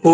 ओ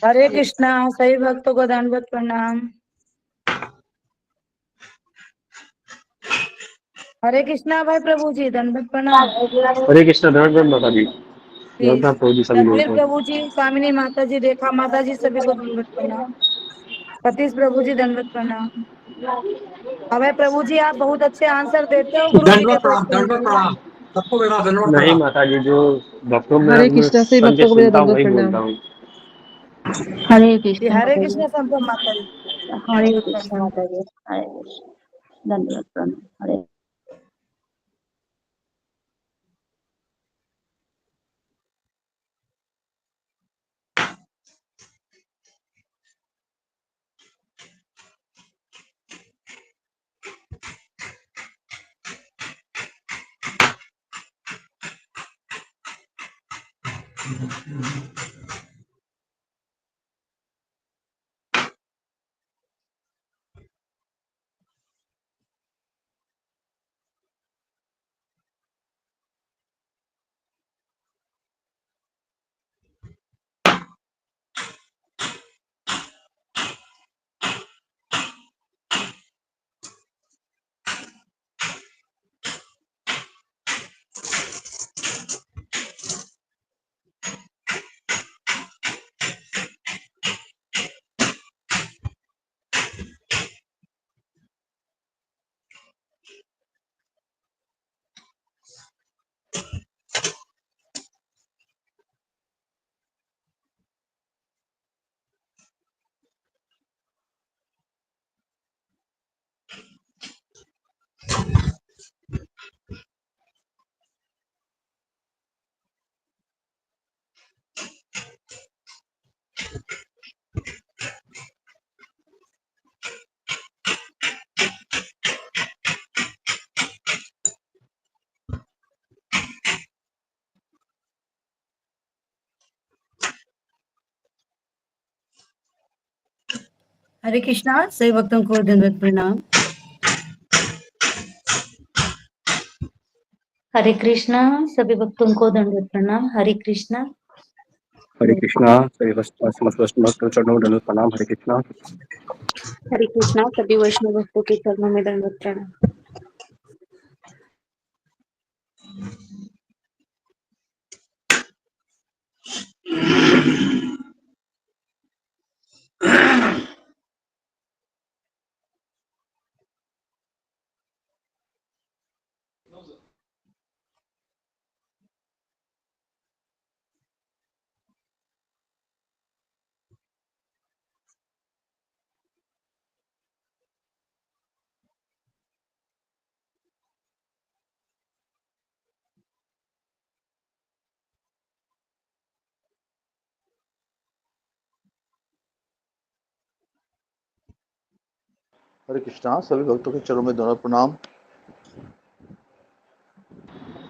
हरे कृष्णा। सभी भक्तों को दंडवत प्रणाम। हरे कृष्णा भाई प्रभु जी, दंडवत प्रणाम। हरे कृष्णा। धन्यवाद माता जी। धन्यवाद प्रभु जी सभी लोगों सतवीर को। प्रभु जी, कामिनी माता जी, रेखा माता जी, सभी को दंडवत प्रणाम। सतीश प्रभु जी, दंडवत प्रणाम। अभय प्रभु जी, आप बहुत अच्छे आंसर देते हो गुरु जी के प्रश्नों दंडवत के। प्रणाम सबको मेरा दंडवत नहीं प्रणाम। माता जी, जो भक्तों में हरे कृष्णा से संग भक्तों को मेरा सुनता हूँ दंडवत वही प्रणाम। बोलता हूँ। हरे जी, कृष्ण हरे माता कृष्ण संभव माता जी। जी। हरे कृष्ण माता जी। हरे कृष्ण। धन्यवाद प्रणाम। हरे हरे कृष्णा, सभी भक्तों को दंडवत प्रणाम। हरे कृष्णा, सभी भक्तों को दंडवत प्रणाम। हरे कृष्णा। हरे कृष्णा सभी समस्त वैष्णव चरणों में दंडवत प्रणाम। हरे कृष्णा। हरे कृष्णा, सभी वैष्णव भक्तों के चरणों में दंडवत प्रणाम। हरे कृष्णा, सभी भक्तों के चरणों में दंडवत प्रणाम।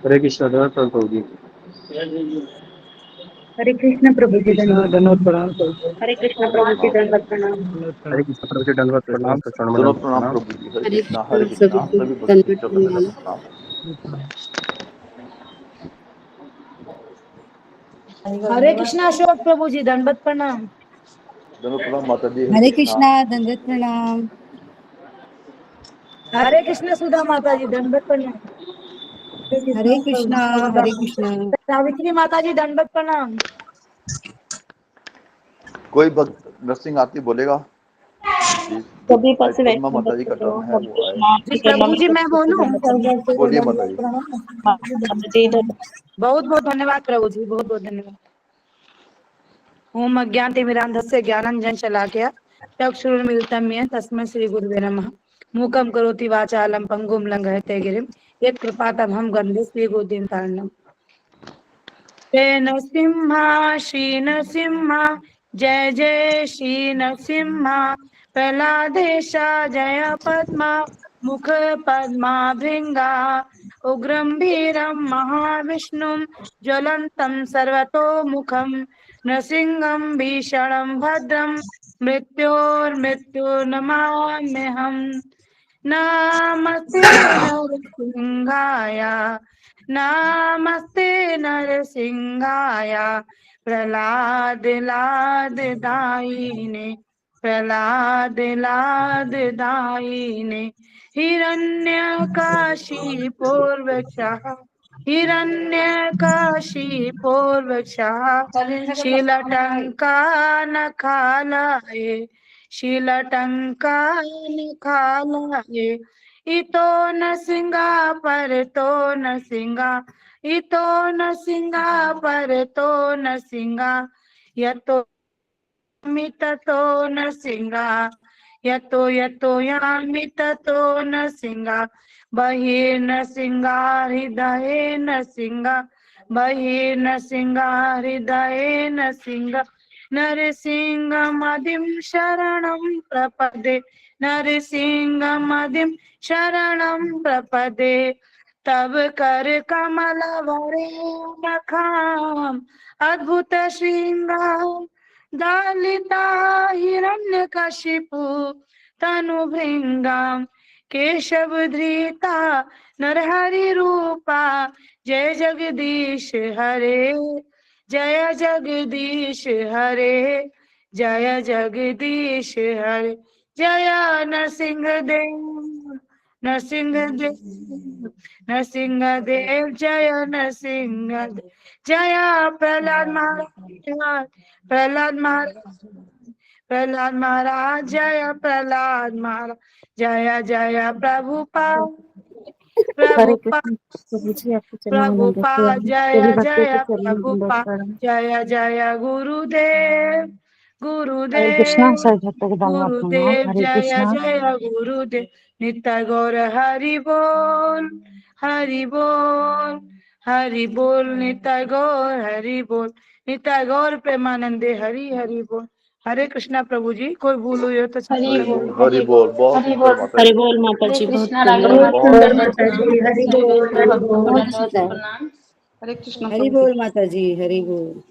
हरे कृष्णा दंडवत प्रणाम प्रभु जी। हरे कृष्ण प्रभु जी दंडवत। धन्यवाद प्रणाम। हरे कृष्ण प्रभु जी दंडवत प्रणाम। हरे कृष्णा प्रभु जी दंडवत प्रणाम चरणों में दंडवत दंडवत प्रणाम प्रणाम। प्रभु जी। हरे हरे कृष्णा, कृष्ण सभी सभी भक्तों के दंडवत चरणों में प्रणाम। दंडवत प्रणाम। हरे कृष्णा, अशोक प्रभु जी दंडवत प्रणाम। दंडवत प्रणाम माता जी। हरे हरे कृष्णा। कृष्णा, दंडवत प्रणाम। हरे कृष्णा, सुधा माता जी दंडवत प्रणाम। हरे कृष्णा, हरे कृष्णा। सावित्री माता जी दंडवत प्रणाम। कोई भक्त नरसिंह आरती बोलेगा? सभी आज पास पद्मा वैष्णव माता जी का भक्तों को टर्न है, हरे वो आए। कृष्णा जी आपके चरणों प्रभु में जी, मैं सबसे बोलूं? दंडवत प्रणाम। बोलिए माता जी। माता जी बहुत बहुत धन्यवाद प्रभु जी, बहुत बहुत धन्यवाद। ओम अज्ञानतिमिरान्धस्य ज्ञानाञ्जन शलाकया चक्षुरुन्मीलितं येन तस्मै श्री गुरुवे नमः। मूकं करोति वाचालं पङ्गुं लङ्घयते गिरिं यत्कृपातमहं वन्दे श्रीगुरुं शरणम्। जय नरसिम्हा श्री नरसिम्हा, जय जय श्री नरसिम्हा। प्रह्लादेश जय पद्मा, मुख पद्मा भृंगा। उग्रं वीरं महाविष्णुं, ज्वलन्तं सर्वतोमुखं। नृसिंहं भीषणं भद्रं, मृत्योर्मृत्युर्नमाम्यहम्। नमस्ते नरसिंहाय, नमस्ते नरसिंहाय। प्रहलाद लाद दायिने, प्रहलाद लाद दायिने। हिरण्यकाशीपूर्वक्षः, हिरण्यकाशीपूर्वक्षः। शीलटङ्कानखालये, शीलटङ्कानखालये। इतो न सिंगा पर तो न सिंगा, इतो न सिंगा पर तो न सिंगा। यतो मित तो न सिंगा, यतो यतो यामि ततो न सिंगा। बहिर्न सिंगा हृदये न सिंगा, बहिर्न सिंगा हृदये न सिंगा। नरसिंहमदिं शरणं प्रपदे, नरसिंहमदिं शरणं प्रपदे। तब कर कमल वरे नखाम, अद्भुत श्रृंगार दालिता हिरण्यकशिपु तनुभृंगाम। केशव धृता नरहरि रूपा, जय जगदीश हरे, जय जगदीश हरे, जय जगदीश हरे। जय नरसिंह देव, नरसिंह देव, नरसिंह देव। जय नरसिंह देव, जय प्रहलाद महाराज, प्रहलाद महाराज, प्रहलाद महाराज। जय प्रहलाद महाराज, जय जय प्रभुपाद, हरे प्रभुपाद, कृष्ण प्रभु जी आपके चरणों में दंडवत प्रभुपाद। प्रणाम। सभी जय भक्तों के जय चरणों में दंडवत प्रभुपाद, प्रणाम। जय जय गुरुदेव, हरे कृष्णा, गुरुदेव, सभी भक्तों को दंडवत प्रणाम। गुरुदेव। हरे जय कृष्णा। जय गुरुदेव, नित्य गौर हरि बोल, हरि बोल, हरि बोल। नित्य गौर हरि बोल, नित्य गौर प्रेमानंदे हरि हरि बोल। हरे कृष्णा प्रभु जी, कोई भूल हुई हो तो हरि बोल, हरि बोल। बहुत सुंदर माता हरि जी। बोल माता जी, बहुत बहुत धन्यवाद। बहुत सुंदर सुंदर माता माता जी, जी। हरि बोल, हरि बोल। बहुत अच्छा है। हरे कृष्ण हरि प्रभु जी। बोल माता जी, हरि बोल।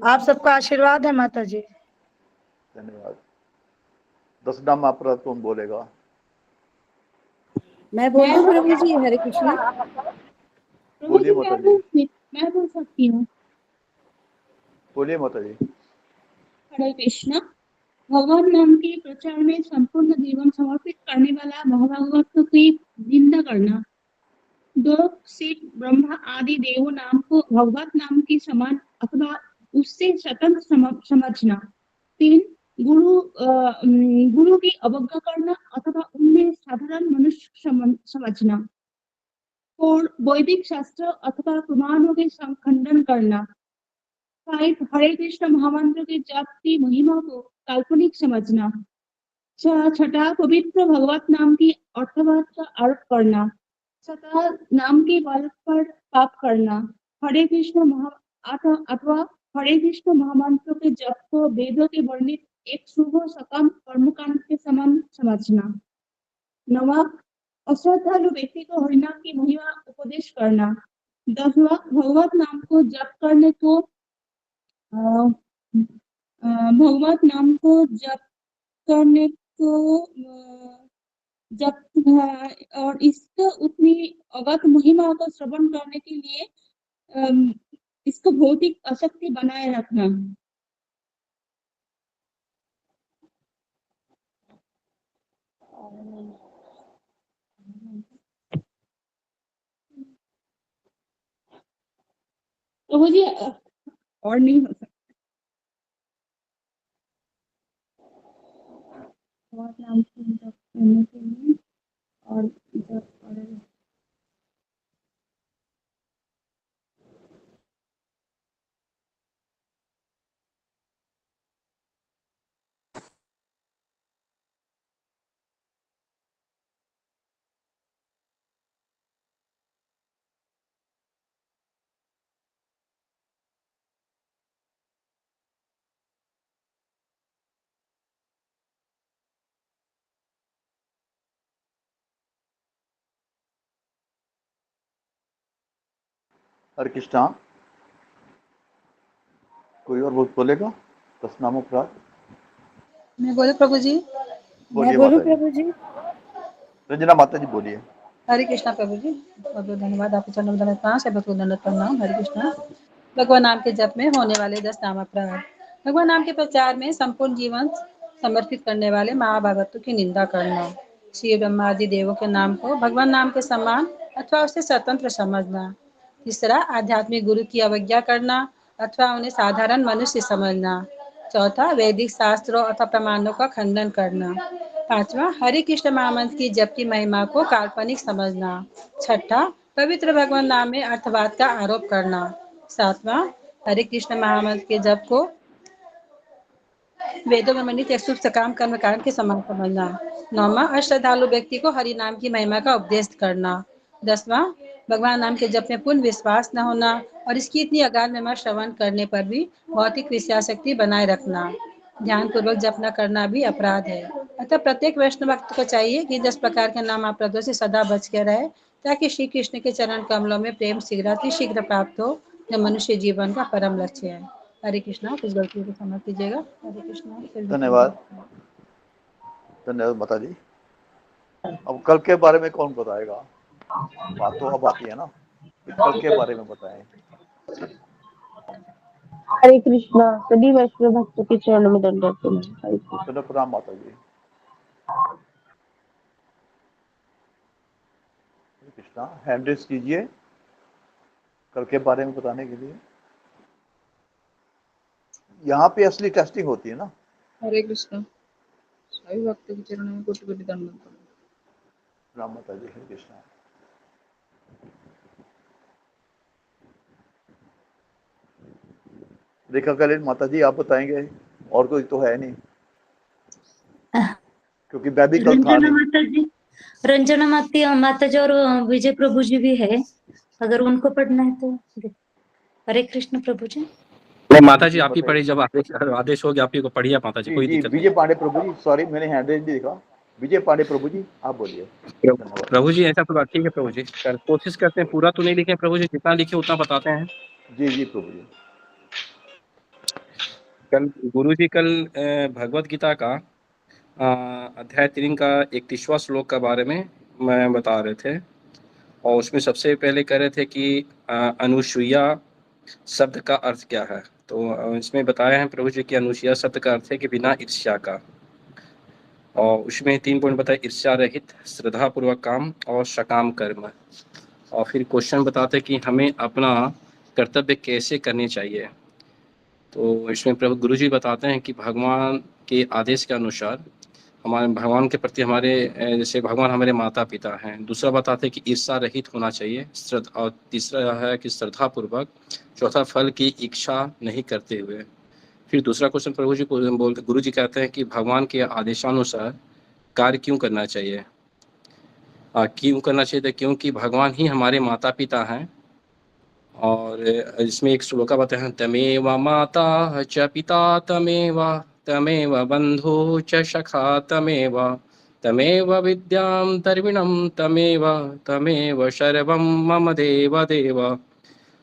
आप सबका आशीर्वाद है माता जी। धन्यवाद। 10 नाम अपराध कौन बोलेगा? मैं बोल दूं प्रभु जी? हरे कृष्णा। प्रभु बोलिए जी माता जी, मैं बोल सकती हूँ। बोलिए माता जी। हरे कृष्णा। भगवान नाम के प्रचार में संपूर्ण जीवन समर्पित करने वाला भगवत की निंदा करना। 2 सिख ब्रह्मा आदि देवों नाम को भगवत नाम के समान अथवा उससे स्वतंत्र समझना। 3 गुरु की अवज्ञा करना अथवा उनमें साधारण मनुष्य समझना। 4 वैदिक शास्त्र अथवा प्रमाणों के खंडन करना। 5 हरे कृष्ण महामंत्र के जाप की महिमा को काल्पनिक समझना। 6 पवित्र भगवत नाम की अर्थवाद का आरोप करना। 7 नाम के बल पर पाप करना। हरे कृष्ण अथवा हरे कृष्ण महामंत्र के जप को वेदों के वर्णित एक शुभ सकाम कर्मकांड के समान समझना। 9 अश्रद्धालु व्यक्ति को हरिनाम की महिमा उपदेश करना। 10 भगवत नाम को जप करने को भगवत नाम को जप करने को और इसको उतनी अगत महिमा को श्रवण करने के लिए इसको भौतिक आसक्ति बनाए रखना। तो मुझे और नहीं हो सकता। भगवत नाम को जप करने के लिए और जप करें। हरे कृष्णा। कोई और बोलेगा? 10 नाम अपराध। मैं बोलूं प्रभु जी? बोलिए बोलूं माता जी। प्रभु जी? रंजना माता जी बोलिए। हरे कृष्णा प्रभु जी, बहुत बहुत धन्यवाद। आपके चरणों में दंडवत प्रणाम, सबको दंडवत प्रणाम। हरे कृष्णा। भगवान नाम के जप में होने वाले 10 नाम अपराध। भगवान नाम के प्रचार में संपूर्ण जीवन समर्पित करने वाले महाभागवतों की निंदा करना। श्री ब्रह्मादि देवों के नाम को भगवान नाम के समान अथवा उससे स्वतंत्र समझना। तीसरा, आध्यात्मिक गुरु की अवज्ञा करना अथवा उन्हें साधारण मनुष्य समझना। चौथा, वैदिक शास्त्रों अथवा प्रमाणों का खंडन करना। 5वां, हरे कृष्ण महामंत्र की जप की महिमा को काल्पनिक समझना। 6ठा, पवित्र भगवान नाम में अर्थवाद का आरोप करना। 7वां, हरे कृष्ण महामंत्र के जप को वेदों में वर्णित एक शुभ सकाम कर्म कारण के समान समझना। 9वां, अश्रद्धालु व्यक्ति को हरि नाम की महिमा का उपदेश करना। 10वां, भगवान नाम के जप में पूर्ण विश्वास न होना और इसकी इतनी अगाध महिमा श्रवण करने पर भी भौतिक विषयासक्ति बनाए रखना। ध्यान पूर्वक जप न करना भी अपराध है। अतः प्रत्येक वैष्णव भक्त को चाहिए कि 10 प्रकार के नाम अपराधों से सदा बच के रहे, ताकि श्री कृष्ण के चरण कमलों में प्रेम शीघ्र प्राप्त हो, जो मनुष्य जीवन का परम लक्ष्य है। हरे कृष्णा। कुछ गलतियों को समझ लीजिएगा। हरे कृष्णा। धन्यवाद। धन्यवाद माता जी। अब कल के बारे में कौन बताएगा? बात तो अब आती है ना, कल के बारे में बताएं। हरे कृष्णा। सभी वैष्णव भक्तों के चरणों में दंडवत प्रणाम। हरे कृष्णा। चलो प्रणाम माता जी। हरे कृष्णा। हैंड रेस कीजिए कल के बारे में बताने के लिए। यहाँ पे असली टेस्टिंग होती है ना। हरे कृष्ण। सभी भक्तों के चरणों में कोटि कोटि दंडवत प्रणाम माता जी। हरे कृष्णा। रेखा कलिन माता जी आप बताएंगे? और कोई तो है नहीं, क्योंकि मैं भी कल था नहीं। रंजना माता जी और विजय प्रभु जी भी है, अगर उनको पढ़ना है तो। हरे कृष्ण प्रभु जी। नहीं माता जी आप ही पढ़ी, जब आदेश हो गया आप ही को पढ़िए माता जी, कोई जी दिक्कत विजय पांडे प्रभु जी, सॉरी मैंने हैंड रेज नहीं देखा। विजय पांडे प्रभु जी आप बोलिए। नहीं। प्रभु जी ऐसा तो बात ठीक है प्रभु जी, कोशिश करते हैं, पूरा तो नहीं लिखे प्रभु जी, जितना लिखे उतना बताते हैं। जी जी प्रभु जी। कल गुरु जी कल भगवत गीता का अध्याय 3 का 31वां श्लोक के बारे में मैं बता रहे थे, और उसमें सबसे पहले कह रहे थे कि अनुसूया शब्द का अर्थ क्या है। तो इसमें बताया है प्रभु जी कि अनुसूया शब्द का अर्थ है कि बिना ईर्ष्या का, और उसमें 3 पॉइंट बताए, ईर्ष्या रहित, श्रद्धा पूर्वक काम और सकाम कर्म। और फिर क्वेश्चन बताते कि हमें अपना कर्तव्य कैसे करनी चाहिए। तो इसमें प्रभु गुरु जी बताते हैं कि भगवान के आदेश के अनुसार हमारे भगवान के प्रति हमारे जैसे भगवान हमारे माता पिता हैं। दूसरा बताते हैं कि ईर्ष्या रहित होना चाहिए, और तीसरा है कि श्रद्धा पूर्वक, चौथा फल की इच्छा नहीं करते हुए। फिर दूसरा क्वेश्चन प्रभु जी को बोलते, गुरु जी कहते हैं कि भगवान के आदेशानुसार कार्य क्यों करना चाहिए। क्यों करना चाहिए, तो क्योंकि भगवान ही हमारे माता पिता हैं। और इसमें एक श्लोका बताते हैं, तमेव माता च पिता तमेव बंधु च सखा तमेव विद्यां द्रविणं तमेव सर्वं मम देव देव।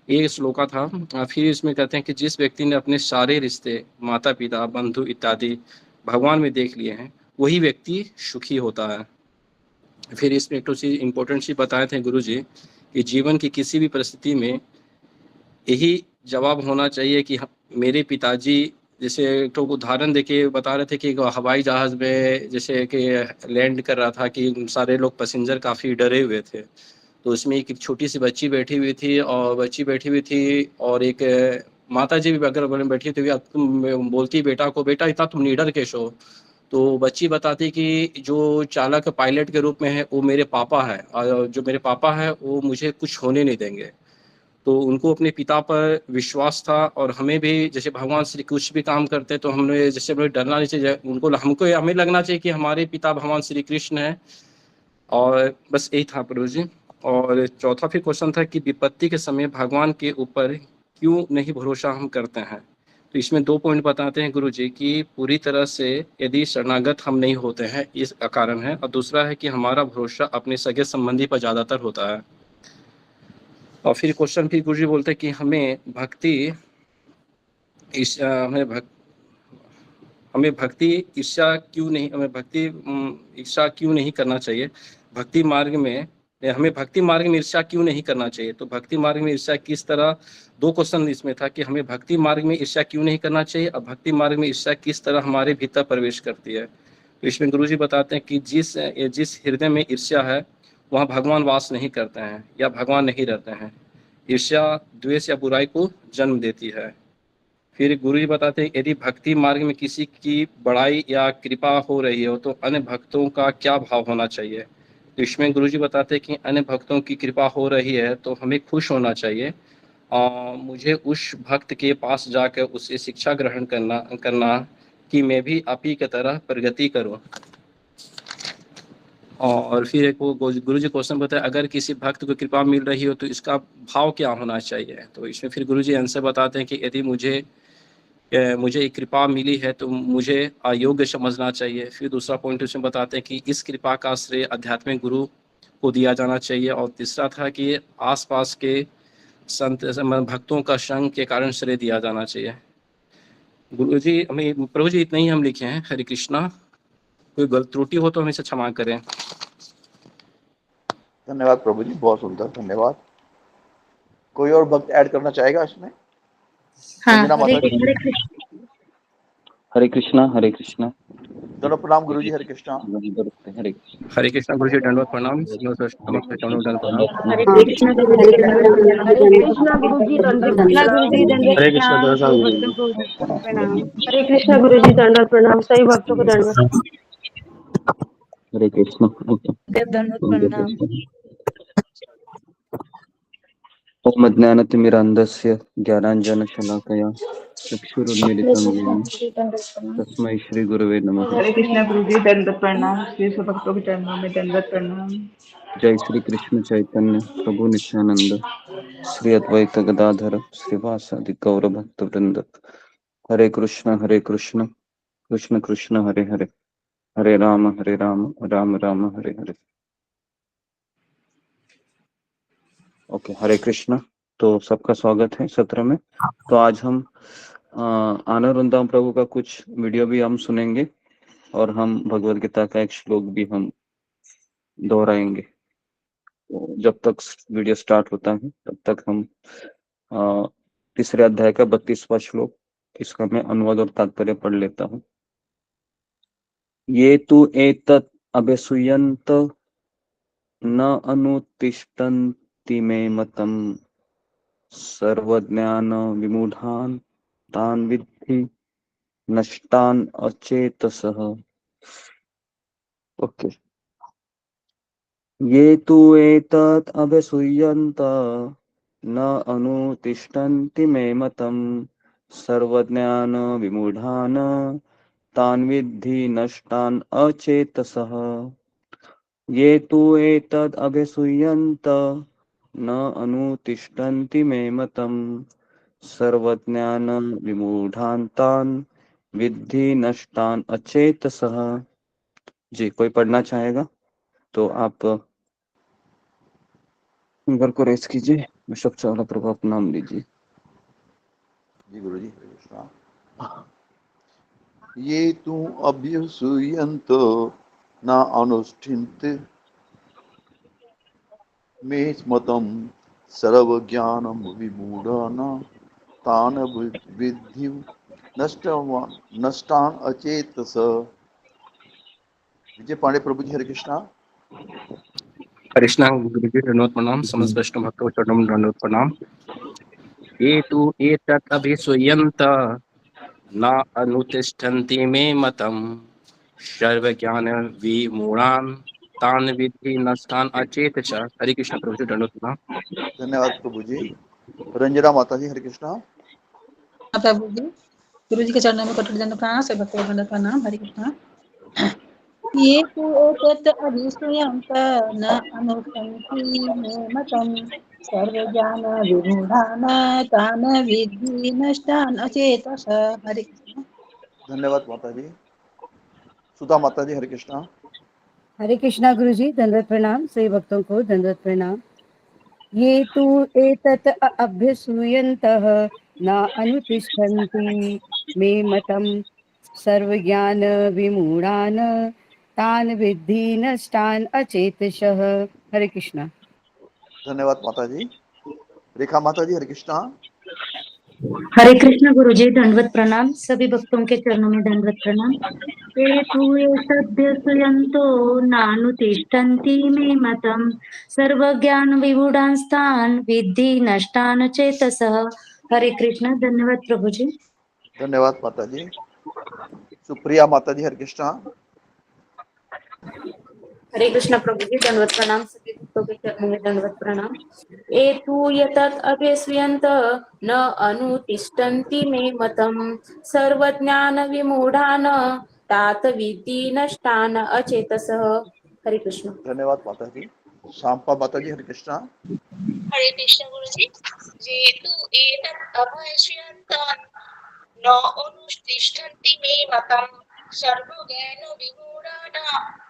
ये श्लोका था। फिर इसमें कहते हैं कि जिस व्यक्ति ने अपने सारे रिश्ते माता पिता बंधु इत्यादि भगवान में देख लिए हैं, वही व्यक्ति सुखी होता है। फिर इसमें एक तो चीज इम्पोर्टेंट चीज बताए थे गुरु जी कि जीवन की किसी भी परिस्थिति में यही जवाब होना चाहिए कि मेरे पिताजी, जैसे एक तो उदाहरण देके बता रहे थे कि हवाई जहाज में जैसे कि लैंड कर रहा था कि सारे लोग पैसेंजर काफ़ी डरे हुए थे, तो उसमें एक छोटी सी बच्ची बैठी हुई थी और एक माता जी भी अगर बैठी थी, तुम बोलती बेटा को, बेटा इतना तुम निडर कैसे हो। तो बच्ची बताती कि जो चालक पायलट के रूप में है वो मेरे पापा है, और जो मेरे पापा है वो मुझे कुछ होने नहीं देंगे। तो उनको अपने पिता पर विश्वास था, और हमें भी जैसे भगवान श्री कुछ भी काम करते तो हमने जैसे हमें डरना नहीं चाहिए, हमें लगना चाहिए कि हमारे पिता भगवान श्री कृष्ण है। और बस यही था प्रभु जी। और चौथा फिर क्वेश्चन था कि विपत्ति के समय भगवान के ऊपर क्यों नहीं भरोसा हम करते हैं। तो इसमें 2 पॉइंट बताते हैं गुरु जी कि पूरी तरह से यदि शरणागत हम नहीं होते हैं, इस कारण है, और दूसरा है कि हमारा भरोसा अपने सगे संबंधी पर ज़्यादातर होता है। और फिर क्वेश्चन फिर गुरु जी बोलते हैं कि हमें भक्ति ईर्ष्या क्यों नहीं करना चाहिए। भक्ति मार्ग में हमें भक्ति मार्ग में ईर्ष्या क्यों नहीं करना चाहिए। तो भक्ति मार्ग में ईर्ष्या किस तरह, 2 क्वेश्चन इसमें था कि हमें भक्ति मार्ग में ईर्ष्या क्यों नहीं करना चाहिए, और भक्ति मार्ग में ईर्ष्या किस तरह हमारे भीतर प्रवेश करती है। तो इसमें गुरु जी बताते हैं कि जिस हृदय में ईर्ष्या है वहाँ भगवान वास नहीं करते हैं या भगवान नहीं रहते हैं। ईर्ष्या द्वेष या बुराई को जन्म देती है। फिर गुरु जी बताते हैं यदि भक्ति मार्ग में किसी की बड़ाई या कृपा हो रही हो तो अन्य भक्तों का क्या भाव होना चाहिए। तो इसमें गुरु जी बताते हैं कि अन्य भक्तों की कृपा हो रही है तो हमें खुश होना चाहिए। मुझे उस भक्त के पास जाकर उससे शिक्षा ग्रहण करना कि मैं भी आप ही की तरह प्रगति करूं। और फिर एक वो गुरु जी क्वेश्चन बताया, अगर किसी भक्त को कृपा मिल रही हो तो इसका भाव क्या होना चाहिए। तो इसमें फिर गुरु जी आंसर बताते हैं कि यदि मुझे एक कृपा मिली है तो मुझे अयोग्य समझना चाहिए। फिर दूसरा पॉइंट उसमें बताते हैं कि इस कृपा का श्रेय आध्यात्मिक गुरु को दिया जाना चाहिए। और तीसरा था कि आसपास के संत भक्तों का संग के कारण श्रेय दिया जाना चाहिए। गुरु जी हमें प्रभु जी इतना ही हम लिखे हैं। हरे कृष्णा। कोई गलत त्रुटि हो तो हमेशा क्षमा करें। धन्यवाद प्रभु जी, बहुत सुंदर, धन्यवाद। कोई और भक्त ऐड करना चाहेगा इसमें? हरे कृष्णा। हरे कृष्णा। दोनों प्रणाम गुरु जी। हरे कृष्णा। हरे कृष्णा गुरु जी, दंडवत प्रणाम। हरे कृष्णा गुरु जी, दंडवत प्रणाम। हरे कृष्णा गुरु जी, दंडवत प्रणाम। सही भक्तों को दंडवत। हरे कृष्णा। दंडवत प्रणाम। ओम अज्ञानतिमिरान्धस्य ज्ञानाञ्जनशलाकया चक्षुरुन्मीलितं येन तस्मै श्री गुरुवे नमः। हरे कृष्णा गुरु जी, दंडवत प्रणाम। श्री सब भक्तों के चरणों में दंडवत प्रणाम। जय श्री कृष्ण चैतन्य प्रभु नित्यानंद श्री अद्वैत गदाधर श्रीवासादि गौर भक्त वृंद। हरे कृष्ण कृष्ण कृष्ण हरे हरे, हरे राम राम राम हरे हरे। ओके, हरे कृष्ण। तो सबका स्वागत है सत्र में। तो आज हम आनंद वृंदावन प्रभु का कुछ वीडियो भी हम सुनेंगे। और हम भगवत गीता का एक श्लोक भी हम दोहराएंगे। तो जब तक वीडियो स्टार्ट होता है तब तक हम तीसरे अध्याय का 32वां श्लोक, इसका मैं अनुवाद और तात्पर्य पढ़ लेता हूँ। ये तु एतत् अभ्यसूयन्त न अनुतिष्ठन्ति मे मतम् सर्वज्ञान विमूढान् तान् विद्धि नष्टान् अचेतसः। ओके। ये तु एतत् अभ्यसूयन्त न अनुतिष्ठन्ति मे मतम् सर्वज्ञान विमूढान् तान् विद्धि नष्टान् अचेतसः। ये तु एतद् अभ्यसूयन्त न अनुतिष्ठन्ति मे मतम् सर्वज्ञान विमूढान् तान् विद्धि नष्टान् अचेतसः। जी, कोई पढ़ना चाहेगा तो आप फिंगर को रेस कीजिए। बिशप चावला प्रभु आप नाम लीजिए। जी गुरु जी, हरे कृष्णा। ये तु अभ्युसूयन्त न अनुष्ठिन्ते मे मतम् सर्वज्ञानं विमूढानां तान् विद्धि नष्टान् अचेतसः। विजय पांडे प्रभु जी, हरे कृष्णा। कृष्णा गुरु जी दंडवत प्रणाम। समस्त वैष्णव भक्तों को चरणों में दंडवत प्रणाम। ये तु एतत् अभिसूयन्त न अनुतिष्ठन्ति मे मतम् सर्वज्ञान विमूढान् तान् विद्धि नष्टान् अचेतसः। हरे कृष्ण प्रभु जी दंडवत प्रणाम। धन्यवाद प्रभु जी। रंजना माता जी, हरे कृष्णा। प्रभु जी, गुरु जी के चरणों में कोटि दंड प्रणाम, सब भक्तों को दंडवत प्रणाम। हरे कृष्णा। ये तु एतत् अभिसूयन्त न अनुष्ठन्ति मे मतम् सर्वज्ञान विमूढान् तान् विद्धि नष्टान् अचेतसः। हरे कृष्ण। धन्यवाद माता जी। सुधा माता जी, हरे कृष्णा। हरे कृष्णा गुरु जी, दंडवत प्रणाम। सभी भक्तों को दंडवत प्रणाम। ये तु एतत् अभ्यसूयन्तः न अनुतिष्ठन्ति मे मतम् सर्वज्ञान विमूढान् तान् विद्धि नष्टान् अचेतसः। हरे कृष्णा। धन्यवाद माता जी। रेखा माता जी, हरे कृष्णा। हरे कृष्ण गुरु जी, दंडवत प्रणाम। सभी भक्तों के चरणों में दंडवत प्रणाम। ते तु एतद्यसूयन्तो नानुतिष्ठन्ति मे मतम् सर्वज्ञान विमूढांस्तान् विद्धि नष्टान् चेतसः। हरे कृष्ण। धन्यवाद प्रभु जी। धन्यवाद माता जी। सुप्रिया माता जी, हरे कृष्णा। हरे कृष्ण प्रभु जी, दंडवत प्रणाम। सभी भक्तों के चरणों में दंडवत प्रणाम। एतु यतत् अभ्यसूयन्त न अनुतिष्ठन्ति मे मतम् सर्वज्ञान विमूढान् तात विद्धि नष्टान् अचेतसः। हरे कृष्ण। धन्यवाद माता जी। शांपा माता जी, हरे कृष्णा। हरे कृष्ण गुरु जी। ये तु एतत् अभ्यसूयन्त न अनुतिष्ठन्ति मे मतम् सर्वज्ञान विमूढान्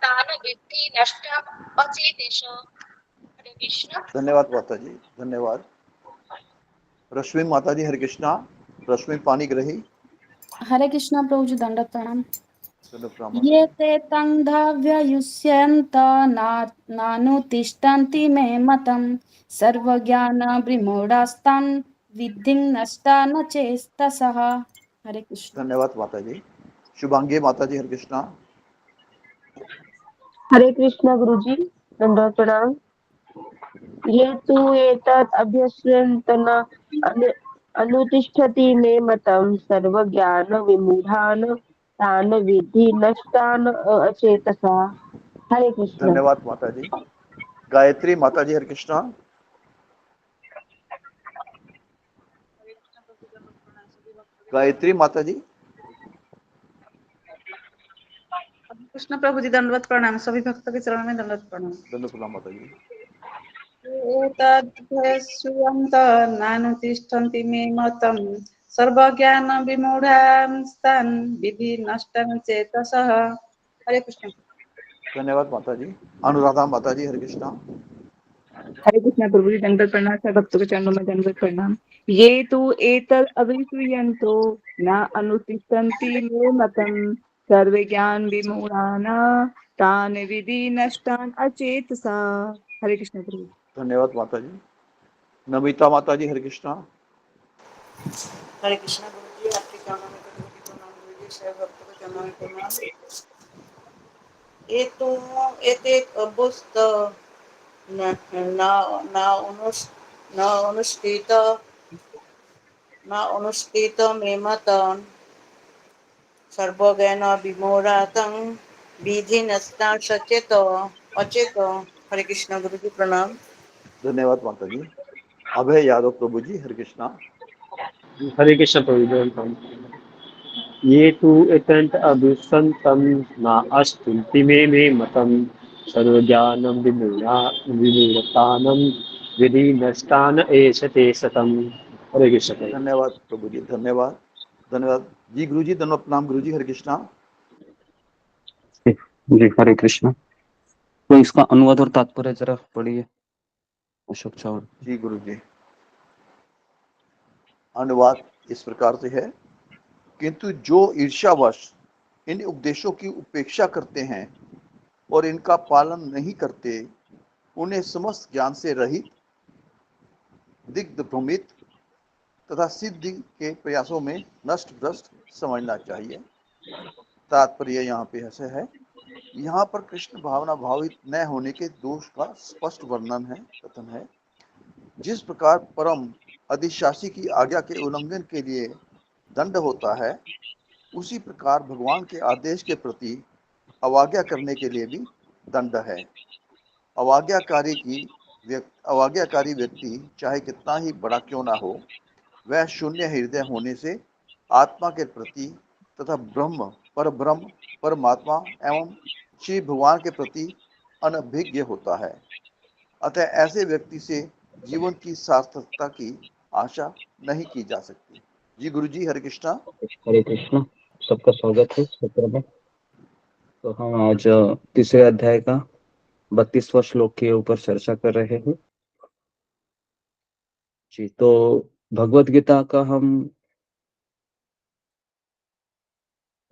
तान् विद्धि नष्टान् अचेतसः। हरे कृष्ण। धन्यवाद माता जी। धन्यवाद। रश्मि माता जी, हरे कृष्णा। रश्मि पानी ग्रही। हरे कृष्णा प्रभु जी, दंडवत प्रणाम। माता ये जी। ते तङ्घव्ययुष्यन्त नानुतिष्ठन्ति मे मतम् सर्वज्ञान विमूढास्तान् विद्धि नष्टा न चेतसः। हरे कृष्ण। धन्यवाद माता जी। शुभांगी माता जी, हरे कृष्णा। हरे कृष्णा गुरु जी, दंडवत प्रणाम। ये तु एतत् अभ्यसूयन्त न अनुतिष्ठति मे मतम् सर्वज्ञान विमूढान् तान् विद्धि नष्टान् अचेतसः। हरे कृष्ण। धन्यवाद माता जी। गायत्री माता जी, हरे कृष्णा। गायत्री माता जी। कृष्ण प्रभु जी, दंडवत प्रणाम। सभी भक्तों के चरणों में दंडवत प्रणाम। धन्यवाद प्रणाम माता जी। एतद्भ्यसूयन्त नानुतिष्ठन्ति मे मतम् सर्वज्ञान विमूढांस्तान् विद्धि नष्टान् चेतसः। हरे कृष्ण। धन्यवाद माता जी। अनुराधा माता जी, हरे कृष्णा। हरे कृष्णा प्रभु जी, दंडवत प्रणाम। सब भक्तों के चरणों में दंडवत प्रणाम। ये तु एतद् अभिसूयन्तो न अनुतिष्ठन्ति मे मतम् सर्वे ज्ञान विमूढ़ाना तान विधि नष्टान अचेतसा। हरे कृष्ण प्रभु। धन्यवाद माता जी। नमिता माता जी, हरे कृष्णा। हरे कृष्णा गुरु जी, आपके चरणों में करोड़ों प्रणाम गुरु जी, सब भक्तों के चरणों में प्रणाम। ये तो एते अभुस्त न न अनुष्ठित मेमतं सर्वज्ञान विमोरातं विधि नष्टा सचेत अचेत। हरे कृष्णा गुरु जी, प्रणाम। धन्यवाद माता जी। अभय यादव प्रभु जी, हरे कृष्णा। हरे कृष्ण प्रभु। ये तु एतंत अभिसंतं न अस्ति मे मतं सर्वज्ञानं विमूढतानं विधि नष्टान एष ते सतम्। हरे कृष्ण प्रभु। धन्यवाद प्रभु जी, धन्यवाद। धन्यवाद जी गुरु जी, धन्यवाद प्रणाम गुरु जी, हरे कृष्णा। जी हरे कृष्ण। तो इसका अनुवाद और तात्पर्य जरा पढ़िए अशोक चावल। जी गुरु जी। अनुवाद इस प्रकार से है, किंतु जो ईर्ष्यावश इन उपदेशों की उपेक्षा करते हैं और इनका पालन नहीं करते, उन्हें समस्त ज्ञान से रहित, दिग्भ्रमित तथा सिद्धि के प्रयासों में नष्ट भ्रष्ट समझना चाहिए। तात्पर्य यहाँ पे ऐसे है, यहाँ पर कृष्ण भावना भावित न होने के दोष का स्पष्ट वर्णन है, कथन है। जिस प्रकार परम अधिशासी की आज्ञा के उल्लंघन के लिए दंड होता है, उसी प्रकार भगवान के आदेश के प्रति अवज्ञा करने के लिए भी दंड है। अवज्ञाकारी व्यक्ति चाहे कितना ही बड़ा क्यों ना हो, वह शून्य हृदय होने से आत्मा के प्रति तथा परब्रह्म परमात्मा एवं श्री भगवान के प्रति अनभिज्ञ होता है। अतः ऐसे व्यक्ति से जीवन की सार्थकता की आशा नहीं की जा सकती। जी गुरु जी, हरे कृष्णा। हरे कृष्ण। सबका स्वागत है सत्र में। तो हम आज तीसरे अध्याय का 32वां श्लोक के ऊपर चर्चा कर रहे हैं। जी, तो भगवत गीता का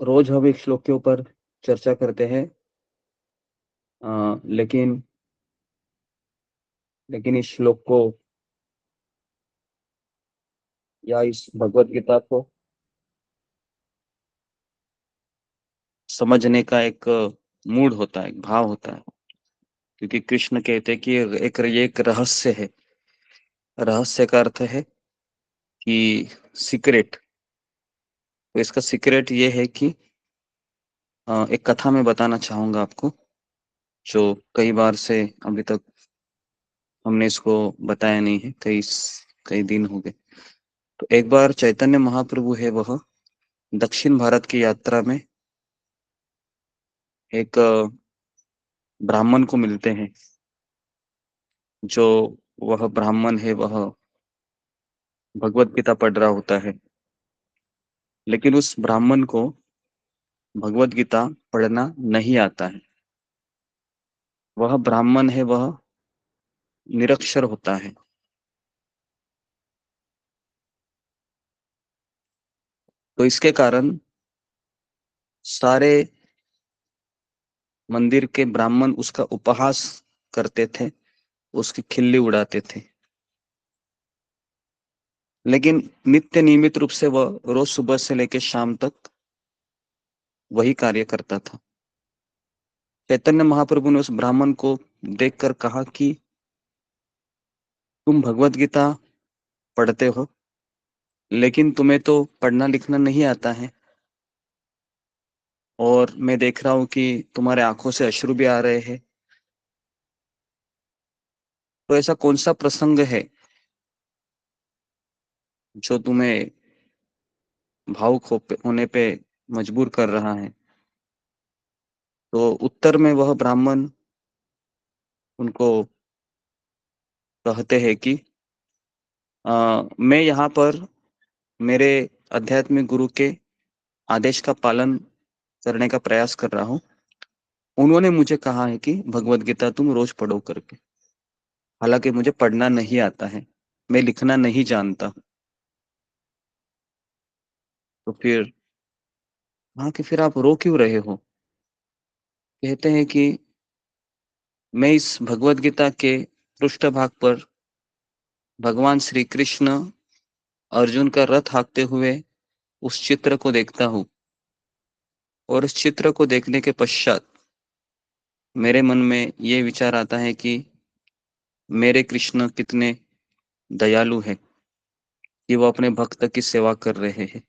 रोज हम एक श्लोक के ऊपर चर्चा करते हैं, लेकिन इस श्लोक को या इस भगवत गीता को समझने का एक मूड होता है, एक भाव होता है, क्योंकि कृष्ण कहते हैं कि ये एक रहस्य है। रहस्य का अर्थ है कि सीक्रेट। तो इसका सीक्रेट ये है कि एक कथा मैं बताना चाहूंगा आपको, जो कई बार से अभी तक हमने इसको बताया नहीं है, कई दिन हो गए। तो एक बार चैतन्य महाप्रभु है, वह दक्षिण भारत की यात्रा में एक ब्राह्मण को मिलते हैं। जो वह ब्राह्मण है वह भगवत गीता पढ़ रहा होता है, लेकिन उस ब्राह्मण को भगवत गीता पढ़ना नहीं आता है। वह ब्राह्मण है, वह निरक्षर होता है। तो इसके कारण सारे मंदिर के ब्राह्मण उसका उपहास करते थे, उसकी खिल्ली उड़ाते थे। लेकिन नित्य नियमित रूप से वह रोज सुबह से लेकर शाम तक वही कार्य करता था। चैतन्य महाप्रभु ने उस ब्राह्मण को देखकर कहा कि तुम भगवत गीता पढ़ते हो, लेकिन तुम्हें तो पढ़ना लिखना नहीं आता है, और मैं देख रहा हूं कि तुम्हारे आंखों से अश्रु भी आ रहे हैं। तो ऐसा कौन सा प्रसंग है जो तुम्हें भावुक होने पे मजबूर कर रहा है? तो उत्तर में वह ब्राह्मण उनको कहते हैं कि मैं यहाँ पर मेरे आध्यात्मिक गुरु के आदेश का पालन करने का प्रयास कर रहा हूँ। उन्होंने मुझे कहा है कि भगवत गीता तुम रोज पढ़ो करके, हालांकि मुझे पढ़ना नहीं आता है, मैं लिखना नहीं जानता। तो फिर हाँ कि फिर आप रो क्यों रहे हो? कहते हैं कि मैं इस भगवत गीता के पृष्ठभाग पर भगवान श्री कृष्ण अर्जुन का रथ हाँकते हुए उस चित्र को देखता हूँ और उस चित्र को देखने के पश्चात मेरे मन में ये विचार आता है कि मेरे कृष्ण कितने दयालु हैं कि वो अपने भक्त की सेवा कर रहे हैं।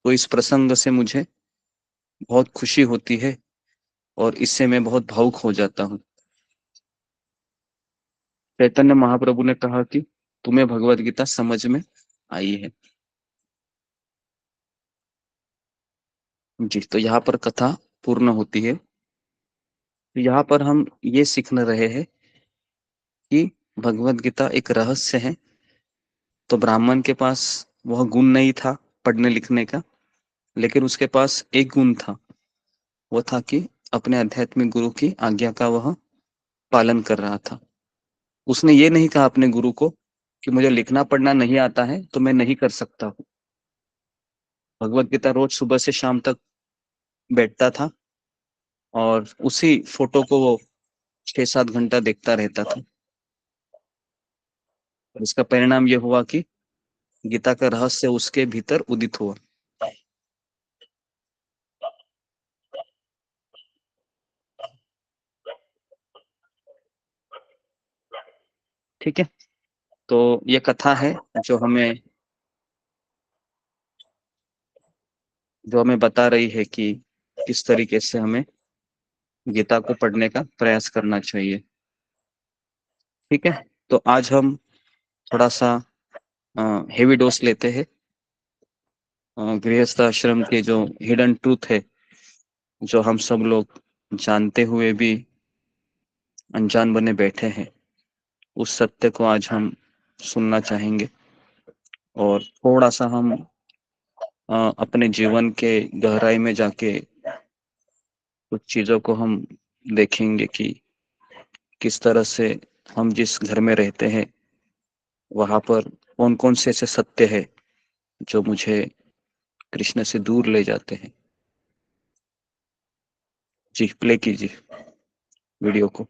तो इस प्रसंग से मुझे बहुत खुशी होती है और इससे मैं बहुत भावुक हो जाता हूँ। चैतन्य महाप्रभु ने कहा कि तुम्हें भगवत गीता समझ में आई है। जी, तो यहाँ पर कथा पूर्ण होती है। तो यहाँ पर हम ये सीख रहे हैं कि भगवत गीता एक रहस्य है। तो ब्राह्मण के पास वह गुण नहीं था पढ़ने लिखने का, लेकिन उसके पास एक गुण था, वो था कि अपने आध्यात्मिक गुरु की आज्ञा का वह पालन कर रहा था। उसने ये नहीं कहा अपने गुरु को कि मुझे लिखना पढ़ना नहीं आता है तो मैं नहीं कर सकता हूँ। भगवत गीता रोज सुबह से शाम तक बैठता था और उसी फोटो को वो 6-7 घंटा देखता रहता था। और इसका परिणाम ये हुआ कि गीता का रहस्य उसके भीतर उदित हुआ। ठीक है, तो ये कथा है जो हमें बता रही है कि किस तरीके से हमें गीता को पढ़ने का प्रयास करना चाहिए। ठीक है, तो आज हम थोड़ा सा हेवी डोज लेते हैं। गृहस्थ आश्रम के जो हिडन ट्रूथ है, जो हम सब लोग जानते हुए भी अनजान बने बैठे हैं, उस सत्य को आज हम सुनना चाहेंगे और थोड़ा सा हम अपने जीवन के गहराई में जाके कुछ चीजों को हम देखेंगे कि किस तरह से हम जिस घर में रहते हैं वहां पर कौन कौन से ऐसे सत्य है जो मुझे कृष्ण से दूर ले जाते हैं। जी, प्ले कीजिए वीडियो को।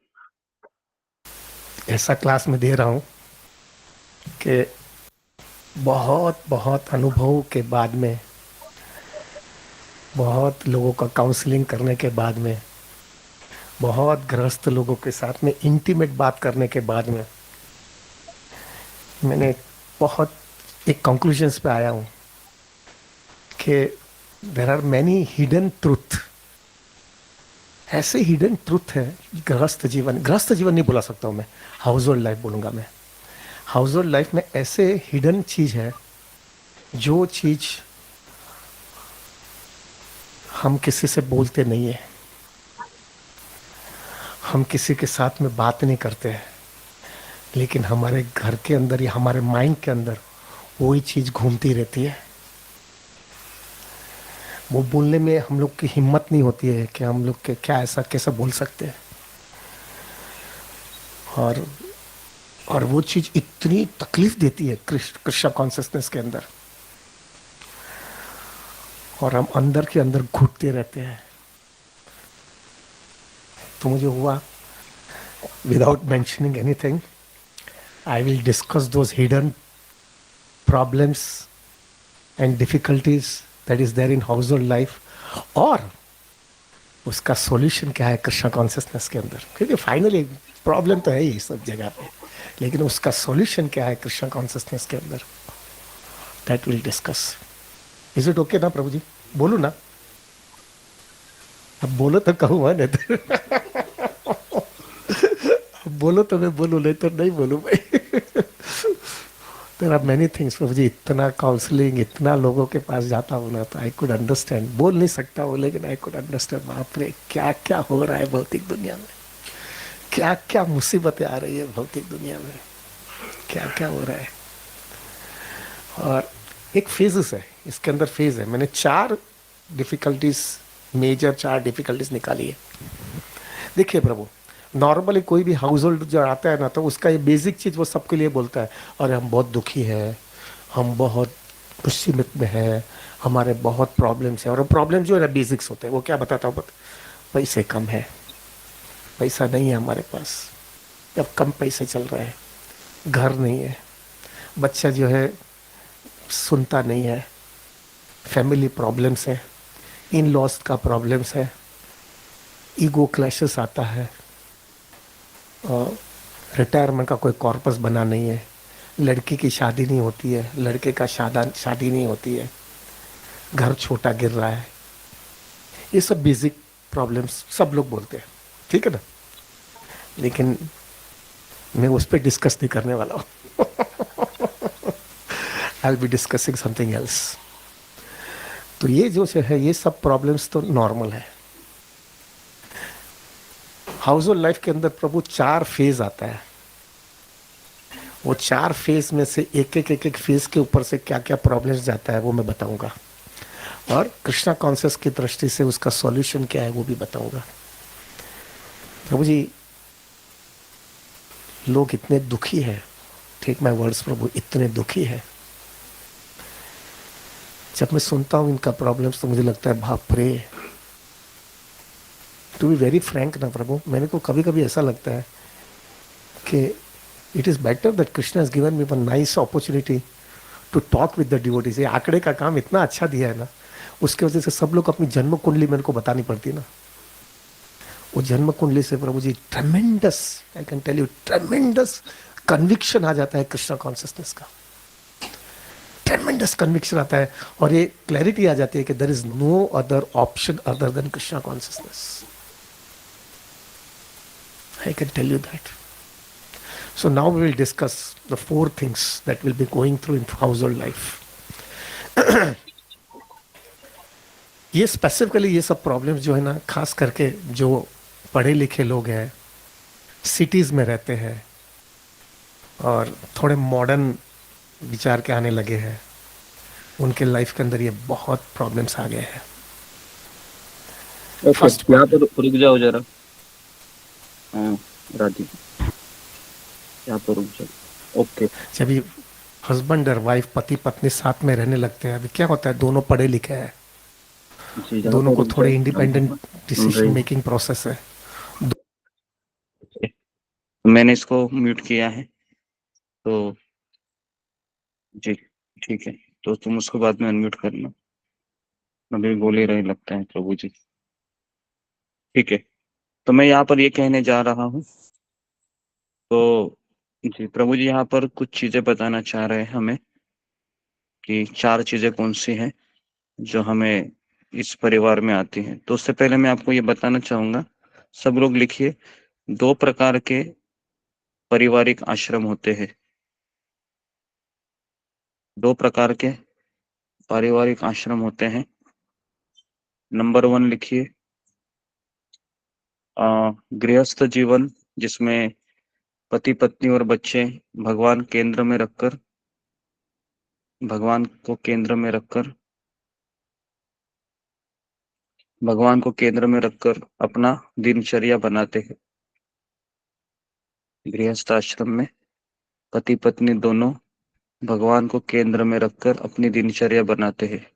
ऐसा क्लास में दे रहा हूँ कि बहुत बहुत अनुभव के बाद में, बहुत लोगों का काउंसलिंग करने के बाद में, बहुत गृहस्थ लोगों के साथ में इंटीमेट बात करने के बाद में मैंने बहुत एक कंक्लूजन्स पे आया हूँ कि there are many hidden truth. ऐसे हिडन ट्रूथ है गृहस्थ जीवन नहीं बोला सकता हूँ मैं, हाउस होल्ड लाइफ बोलूँगा मैं। हाउस होल्ड लाइफ में ऐसे हिडन चीज़ है जो चीज़ हम किसी से बोलते नहीं है, हम किसी के साथ में बात नहीं करते हैं, लेकिन हमारे घर के अंदर या हमारे माइंड के अंदर वही चीज़ घूमती रहती है। वो बोलने में हम लोग की हिम्मत नहीं होती है कि हम लोग के क्या ऐसा कैसे बोल सकते हैं। और वो चीज़ इतनी तकलीफ देती है कृष्ण कॉन्शियसनेस के अंदर, और हम अंदर के अंदर घुटते रहते हैं। तो मुझे हुआ, without mentioning anything, I will discuss those hidden problems and difficulties that is there in household life, और उसका सॉल्यूशन क्या है कृष्ण कॉन्शियसनेस के अंदर। क्योंकि फाइनली प्रॉब्लम तो है ही सब जगह पे, लेकिन उसका सॉल्यूशन क्या है कृष्ण कॉन्शियसनेस के अंदर, that will discuss. Is it okay ना प्रभु जी? बोलू ना? अब बोलो तो कहूँ नहीं तो बोलो तो मैं बोलूँ, नहीं तो नहीं बोलूँ भाई। देयर आर मेनी थिंग्स प्रभु जी। इतना काउंसलिंग, इतना लोगों के पास जाता हूँ ना, तो आई कुड अंडरस्टैंड। बोल नहीं सकता हूँ लेकिन आई कुड अंडरस्टैंड। बाप रे, क्या क्या हो रहा है भौतिक दुनिया में, क्या क्या मुसीबतें आ रही है भौतिक दुनिया में, क्या क्या हो रहा है। और एक फेजेस है इसके अंदर, फेज है। मैंने 4 डिफिकल्टीज, मेजर 4 डिफिकल्टीज निकाली है। देखिए प्रभु, नॉर्मली कोई भी हाउस होल्ड जो आता है ना, तो उसका ये बेसिक चीज़ वो सबके लिए बोलता है, और हम बहुत दुखी हैं, हम बहुत मुसीबत में है, हमारे बहुत प्रॉब्लम्स है, और प्रॉब्लम जो है ना बेसिक्स होते हैं। वो क्या बताता हूँ, पैसे कम है, पैसा नहीं है हमारे पास, अब कम पैसे चल रहे हैं, घर नहीं है, बच्चा जो है सुनता नहीं है, फैमिली प्रॉब्लम्स है, इन लॉस का प्रॉब्लम्स है, ईगो क्लैशेस आता है, और रिटायरमेंट का कोई कॉर्पस बना नहीं है, लड़की की शादी नहीं होती है, लड़के का शादी नहीं होती है, घर छोटा गिर रहा है। ये सब बेसिक प्रॉब्लम्स सब लोग बोलते हैं, ठीक है ना। लेकिन मैं उस पर डिस्कस नहीं करने वाला हूँ। I will be discussing something else. तो ये जो है, ये सब प्रॉब्लम्स तो नॉर्मल है। हाउस होल्ड लाइफ के अंदर प्रभु 4 फेज आता है। वो 4 फेज में से एक फेज के ऊपर से क्या क्या प्रॉब्लम्स जाता है वो मैं बताऊंगा, और कृष्णा कॉन्शियस की दृष्टि से उसका सॉल्यूशन क्या है वो भी बताऊंगा। प्रभु जी, लोग इतने दुखी हैं, टेक माय वर्ड्स प्रभु, इतने दुखी हैं। जब मैं सुनता हूँ इनका प्रॉब्लम्स तो मुझे लगता है बाप रे। टू बी वेरी फ्रैंक ना प्रभु, मैंने को कभी कभी ऐसा लगता है कि it is better that Krishna has given me one nice opportunity to talk with the devotees. ये आंकड़े का काम इतना अच्छा दिया है ना, उसके वजह से सब लोग अपनी जन्म कुंडली मेरे को बतानी पड़ती है ना। वो जन्म कुंडली से प्रभु जी tremendous, I can tell you, tremendous conviction आ जाता है कृष्णा कॉन्शियसनेस का, ट्रेमेंडस कन्विक्शन आता है, और ये क्लैरिटी आ जाती है कि there is no other option other than Krishna consciousness. I can tell you that. So now we will discuss the 4 things that we'll be going through in household life. ये specifically ये सब प्रॉब्लम्स जो है ना, खास करके जो पढ़े लिखे लोग हैं, सिटीज़ में रहते हैं और थोड़े मॉडर्न विचार के आने लगे हैं, उनके लाइफ के अंदर ये बहुत प्रॉब्लम्स आ गए हैं। फर्स्ट यहाँ पर रुक जाओ जरा। हाँ राधी, यहाँ पर रुक जाओ। ओके, जब ये हस्बैंड और वाइफ, पति पत्नी साथ में रहने लगते हैं, अभी क्या होता है, दोनों पढ़े लिखे हैं, दोनों को थोड़े इंडिपेंडेंट डिसीजन मेकिंग प्रोसेस है। मैंने इसको म्यूट किया है, तो जी ठीक है, तो तुम उसको बाद में अनम्यूट करना। अभी बोल ही रहे लगता है प्रभु जी। ठीक है, तो मैं यहाँ पर ये कहने जा रहा हूँ, तो जी प्रभु जी यहाँ पर कुछ चीजें बताना चाह रहे हैं हमें कि 4 चीजें कौन सी हैं जो हमें इस परिवार में आती हैं। तो उससे पहले मैं आपको ये बताना चाहूंगा, सब लोग लिखिए, 2 प्रकार के पारिवारिक आश्रम होते हैं। 2 प्रकार के पारिवारिक आश्रम होते हैं। नंबर 1 लिखिए, गृहस्थ जीवन, जिसमें पति पत्नी और बच्चे भगवान को केंद्र में रखकर अपना दिनचर्या बनाते हैं। गृहस्थ आश्रम में पति पत्नी दोनों भगवान को केंद्र में रखकर अपनी दिनचर्या बनाते हैं।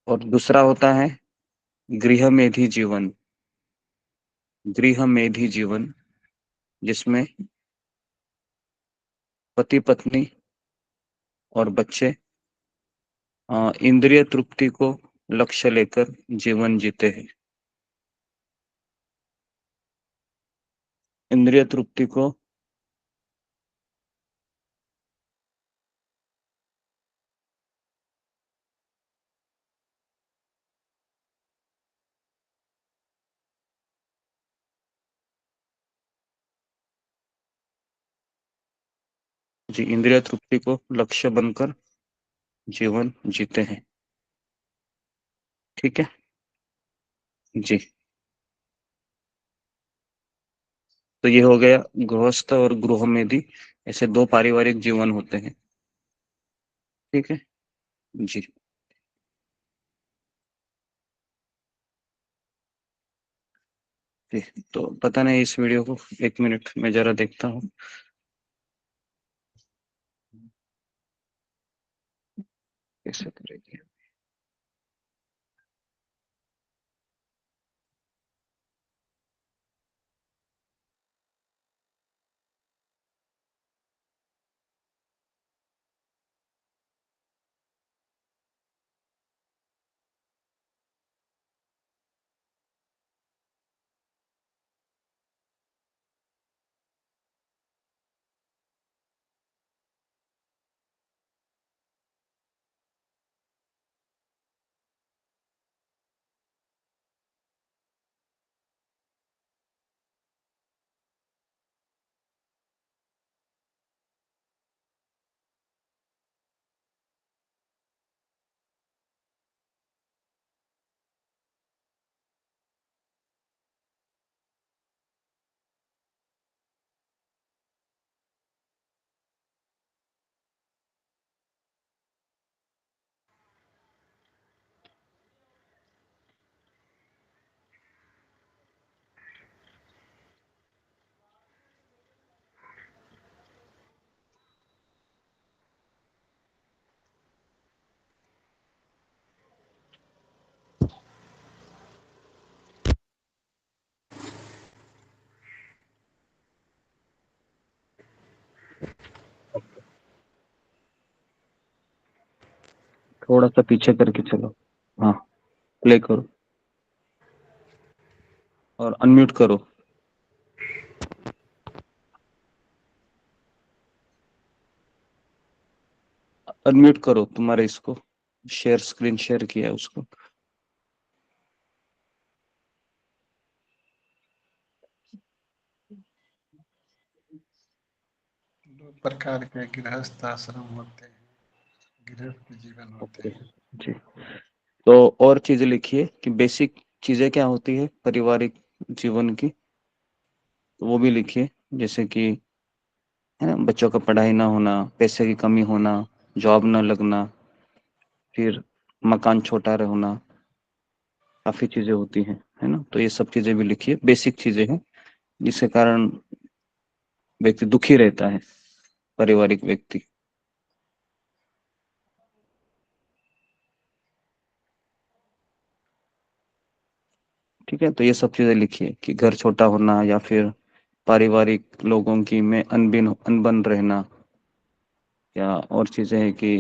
और दूसरा होता है गृह मेधी जीवन, जिसमें पति पत्नी और बच्चे इंद्रिय तृप्ति को लक्ष्य लेकर जीवन जीते हैं। इंद्रिय तृप्ति को इंद्रिय तृप्ति को लक्ष्य बनकर जीवन जीते हैं। ठीक है जी। तो ये हो गया गृहस्थ और गृह मेधी, ऐसे 2 पारिवारिक जीवन होते हैं। ठीक है जी। ठीक, तो पता नहीं इस वीडियो को 1 मिनट में जरा देखता हूँ। कैसे करेंगे? थोड़ा सा पीछे करके चलो। हाँ, प्ले करो और अनम्यूट करो। अनम्यूट करो तुम्हारे इसको, शेयर स्क्रीन शेयर किया है उसको। दो प्रकार के गृहस्थ आश्रम होते हैं, गृहस्थ जीवन होते ओके हैं। जी, तो और चीजें लिखिए कि बेसिक चीजें क्या होती है पारिवारिक जीवन की, तो वो भी लिखिए। जैसे कि है ना, बच्चों का पढ़ाई ना होना, पैसे की कमी होना, जॉब ना लगना, फिर मकान छोटा रहना, काफी चीजें होती हैं, है ना। तो ये सब चीजें भी लिखिए, बेसिक चीजें हैं जिसके कारण व्यक्ति दुखी रहता है, पारिवारिक व्यक्ति। ठीक है, तो ये सब चीजें लिखिए कि घर छोटा होना या फिर पारिवारिक लोगों की में अनबन रहना, या और चीजें हैं कि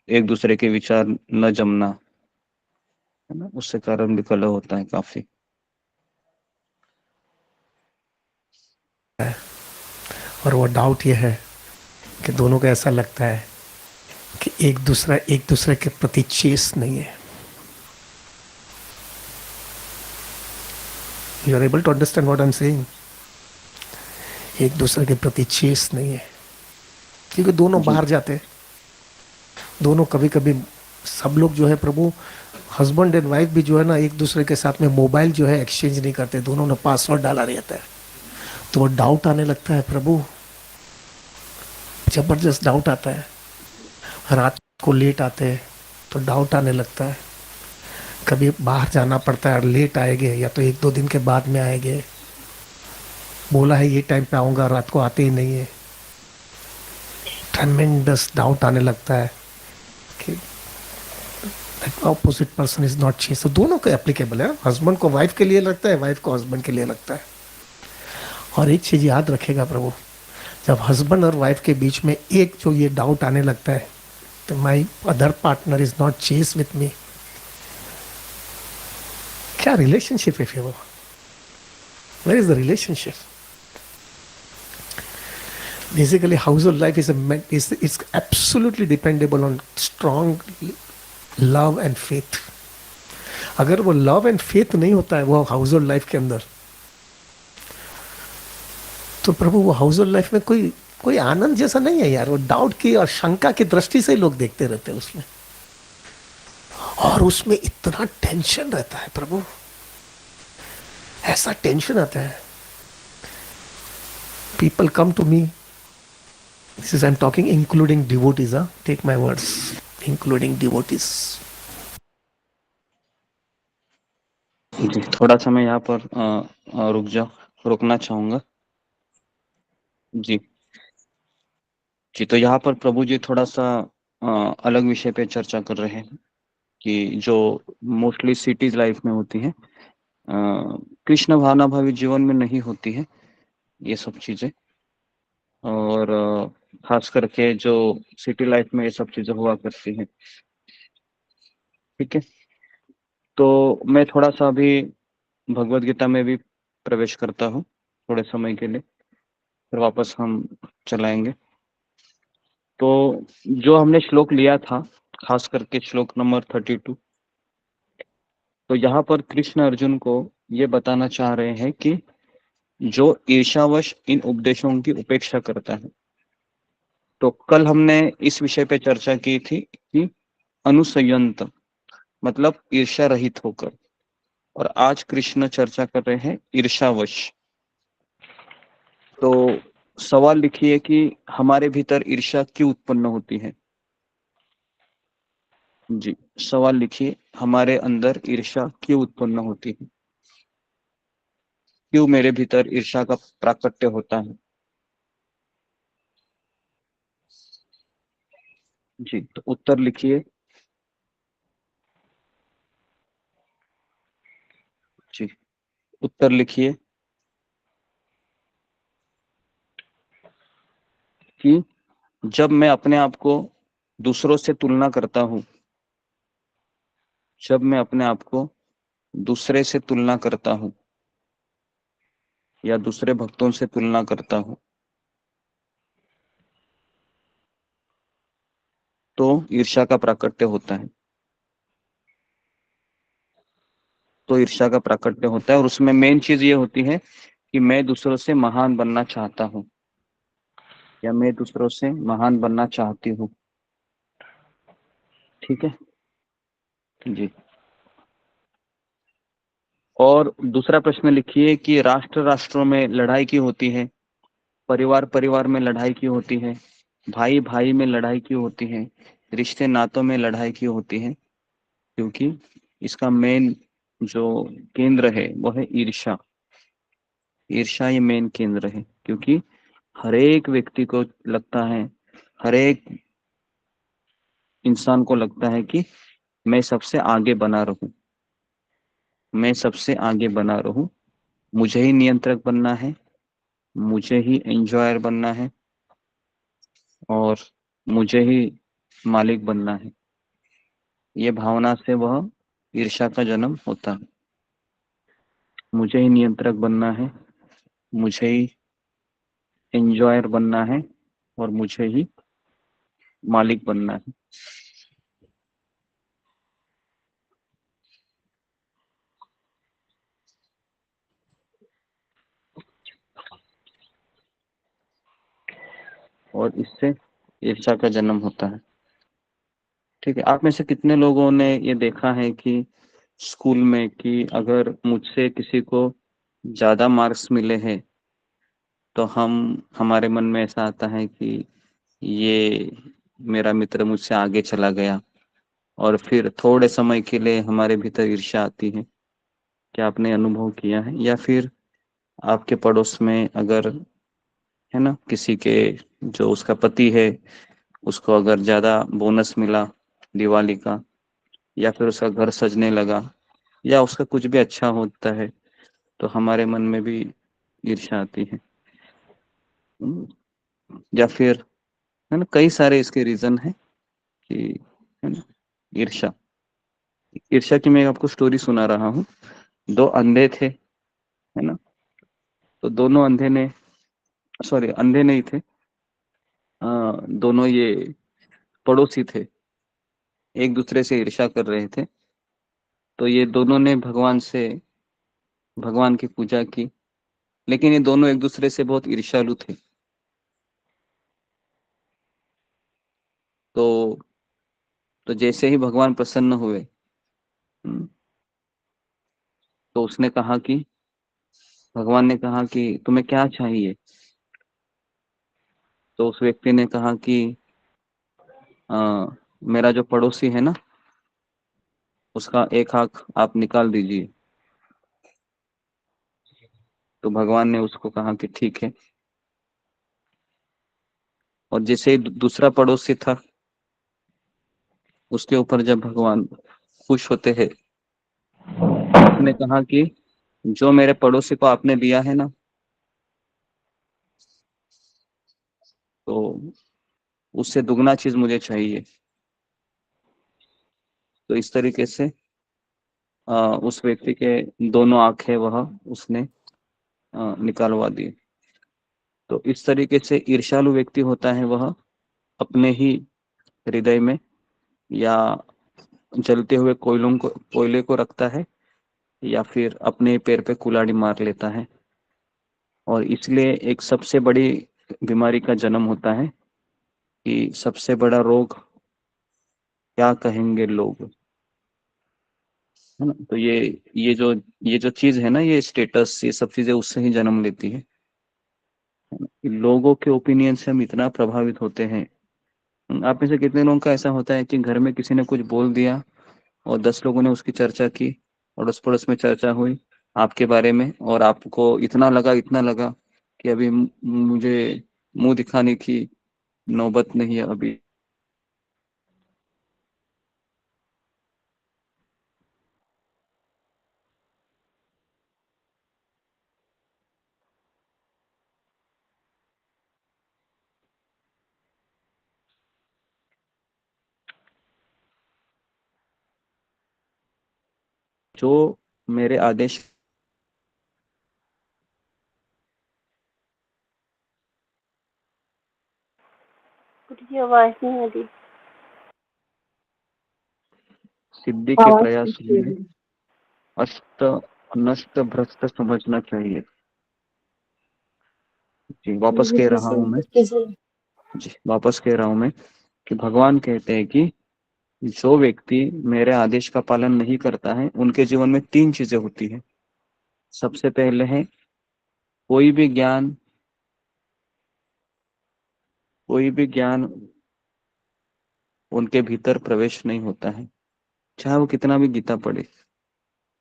एक दूसरे के विचार न जमना, है ना, उससे कारण भी कलह होता है काफी। और वो डाउट ये है कि दोनों को ऐसा लगता है कि एक दूसरे के प्रति चेस नहीं है। You are able to understand what I am saying? एक दूसरे के प्रति चेस नहीं है, क्योंकि दोनों बाहर जाते हैं, दोनों कभी कभी सब लोग जो है प्रभु, हस्बैंड एंड वाइफ भी जो है ना, एक दूसरे के साथ में मोबाइल जो है एक्सचेंज नहीं करते, दोनों ने पासवर्ड डाला रहता है। तो वो डाउट आने लगता है प्रभु, जबरदस्त डाउट आता है। रात को लेट आते हैं तो डाउट आने लगता है, कभी बाहर जाना पड़ता है, लेट आएंगे या तो 1-2 दिन के बाद में आएंगे, बोला है ये टाइम पे आऊँगा, रात को आते ही नहीं है। ट्रेमेंडस डाउट आने लगता है कि opposite person is not change. तो दोनों को एप्लीकेबल है, हस्बैंड को वाइफ के लिए लगता है, वाइफ को हस्बैंड के लिए लगता है। और एक चीज याद रखेगा प्रभु, जब हस्बैंड और वाइफ के बीच में एक जो ये डाउट आने लगता है तो my other partner is not chaste with me, क्या रिलेशनशिप है फिर वो? Where is the relationship? Basically household life is absolutely dependable on strong love and faith. अगर वो लव एंड फेथ नहीं होता है वो हाउसहोल्ड लाइफ के अंदर, तो प्रभु वो हाउसहोल्ड लाइफ में कोई आनंद जैसा नहीं है यार। वो डाउट की और शंका की दृष्टि से लोग देखते रहते हैं उसमें, और उसमें इतना टेंशन रहता है प्रभु, ऐसा टेंशन आता है। People come to me, this is I'm talking including devotees, take my words, including devotees. जी, थोड़ा सा मैं यहाँ पर रुकना चाहूंगा जी। जी, तो यहाँ पर प्रभु जी थोड़ा सा अलग विषय पे चर्चा कर रहे हैं कि जो मोस्टली सिटीज लाइफ में होती है, कृष्ण भावना भावी जीवन में नहीं होती है ये सब चीजें, और खास करके जो सिटी लाइफ में ये सब चीजें हुआ करती हैं। ठीक है, तो मैं थोड़ा सा अभी भगवत गीता में भी प्रवेश करता हूँ थोड़े समय के लिए, फिर वापस हम चलाएंगे। तो जो हमने श्लोक लिया था, खास करके श्लोक नंबर 32, तो यहाँ पर कृष्ण अर्जुन को ये बताना चाह रहे हैं कि जो ईर्ष्यावश इन उपदेशों की उपेक्षा करता है। तो कल हमने इस विषय पे चर्चा की थी कि अनुसंयत मतलब ईर्ष्या रहित होकर, और आज कृष्ण चर्चा कर रहे हैं ईर्ष्यावश। तो सवाल लिखिए कि हमारे भीतर ईर्ष्या क्यों उत्पन्न होती है। जी, सवाल लिखिए, हमारे अंदर ईर्ष्या क्यों उत्पन्न होती है, क्यों मेरे भीतर ईर्ष्या का प्राकट्य होता है। जी, तो उत्तर लिखिए। जी, उत्तर लिखिए कि जब मैं अपने आप को दूसरों से तुलना करता हूं, जब मैं अपने आप को दूसरे से तुलना करता हूं या दूसरे भक्तों से तुलना करता हूं, तो ईर्ष्या का प्राकट्य होता है। तो ईर्ष्या का प्राकट्य होता है, और उसमें मेन चीज ये होती है कि मैं दूसरों से महान बनना चाहता हूं या मैं दूसरों से महान बनना चाहती हूँ। ठीक है जी। और दूसरा प्रश्न लिखिए कि राष्ट्र राष्ट्रों में लड़ाई क्यों होती है, परिवार परिवार में लड़ाई क्यों होती है, भाई भाई में लड़ाई क्यों होती है, रिश्ते नातों में लड़ाई क्यों होती है। क्योंकि इसका मेन जो केंद्र है वो है ईर्ष्या। ईर्ष्या ये मेन केंद्र है, क्योंकि हर एक व्यक्ति को लगता है, हर एक इंसान को लगता है कि मैं सबसे आगे बना रहूं, मैं सबसे आगे बना रहूं, मुझे ही नियंत्रक बनना है, मुझे ही एंजॉयर बनना है, और मुझे ही मालिक बनना है। ये भावना से वह ईर्ष्या का जन्म होता है। मुझे ही नियंत्रक बनना है, मुझे ही एंजॉयर बनना है, और मुझे ही मालिक बनना है। और इससे ईर्ष्या का जन्म होता है। ठीक है, आप में से कितने लोगों ने ये देखा है कि स्कूल में कि अगर मुझसे किसी को ज्यादा मार्क्स मिले हैं तो हमारे मन में ऐसा आता है कि ये मेरा मित्र मुझसे आगे चला गया, और फिर थोड़े समय के लिए हमारे भीतर ईर्ष्या आती है। क्या आपने अनुभव किया है? या फिर आपके पड़ोस में अगर है ना किसी के जो उसका पति है उसको अगर ज्यादा बोनस मिला दिवाली का, या फिर उसका घर सजने लगा, या उसका कुछ भी अच्छा होता है, तो हमारे मन में भी ईर्ष्या आती है। या फिर है ना, कई सारे इसके रीजन है कि है ना ईर्ष्या। ईर्ष्या की मैं आपको स्टोरी सुना रहा हूँ। दो अंधे थे, है ना, तो दोनों अंधे ने, सॉरी अंधे नहीं थे, दोनों ये पड़ोसी थे, एक दूसरे से ईर्ष्या कर रहे थे। तो ये दोनों ने भगवान की पूजा की, लेकिन ये दोनों एक दूसरे से बहुत ईर्ष्यालु थे। तो जैसे ही भगवान प्रसन्न हुए, तो उसने कहा कि भगवान ने कहा कि तुम्हें क्या चाहिए। तो उस व्यक्ति ने कहा कि मेरा जो पड़ोसी है ना उसका एक आंख आप निकाल दीजिए। तो भगवान ने उसको कहा कि ठीक है। और जैसे ही दूसरा पड़ोसी था उसके ऊपर जब भगवान खुश होते हैं, उसने कहा कि जो मेरे पड़ोसी को आपने दिया है ना, तो उससे दुगना चीज मुझे चाहिए। तो इस तरीके से उस व्यक्ति के दोनों आंखें वह उसने निकालवा दी। तो इस तरीके से ईर्ष्यालु व्यक्ति होता है वह अपने ही हृदय में या जलते हुए कोयले को रखता है, या फिर अपने पैर पे कुल्हाड़ी मार लेता है। और इसलिए एक सबसे बड़ी बीमारी का जन्म होता है कि सबसे बड़ा रोग क्या कहेंगे लोग, है ना। तो ये जो चीज है ना, ये स्टेटस, ये सब चीजें उससे ही जन्म लेती है। कि लोगों के ओपिनियन से हम इतना प्रभावित होते हैं। आप में से कितने लोगों का ऐसा होता है कि घर में किसी ने कुछ बोल दिया और 10 लोगों ने उसकी चर्चा की, अड़ोस पड़ोस में चर्चा हुई आपके बारे में, और आपको इतना लगा कि अभी मुझे मुंह दिखाने की नौबत नहीं है अभी। जो मेरे आदेश की आवाज नहीं आ रही। सिद्धि के प्रयास में अष्ट नष्ट भ्रष्ट समझना चाहिए। जी वापस कह रहा हूं मैं कि भगवान कहते हैं कि जो व्यक्ति मेरे आदेश का पालन नहीं करता है, उनके जीवन में 3 चीजें होती है। सबसे पहले है कोई भी ज्ञान उनके भीतर प्रवेश नहीं होता है, चाहे वो कितना भी गीता पढ़े,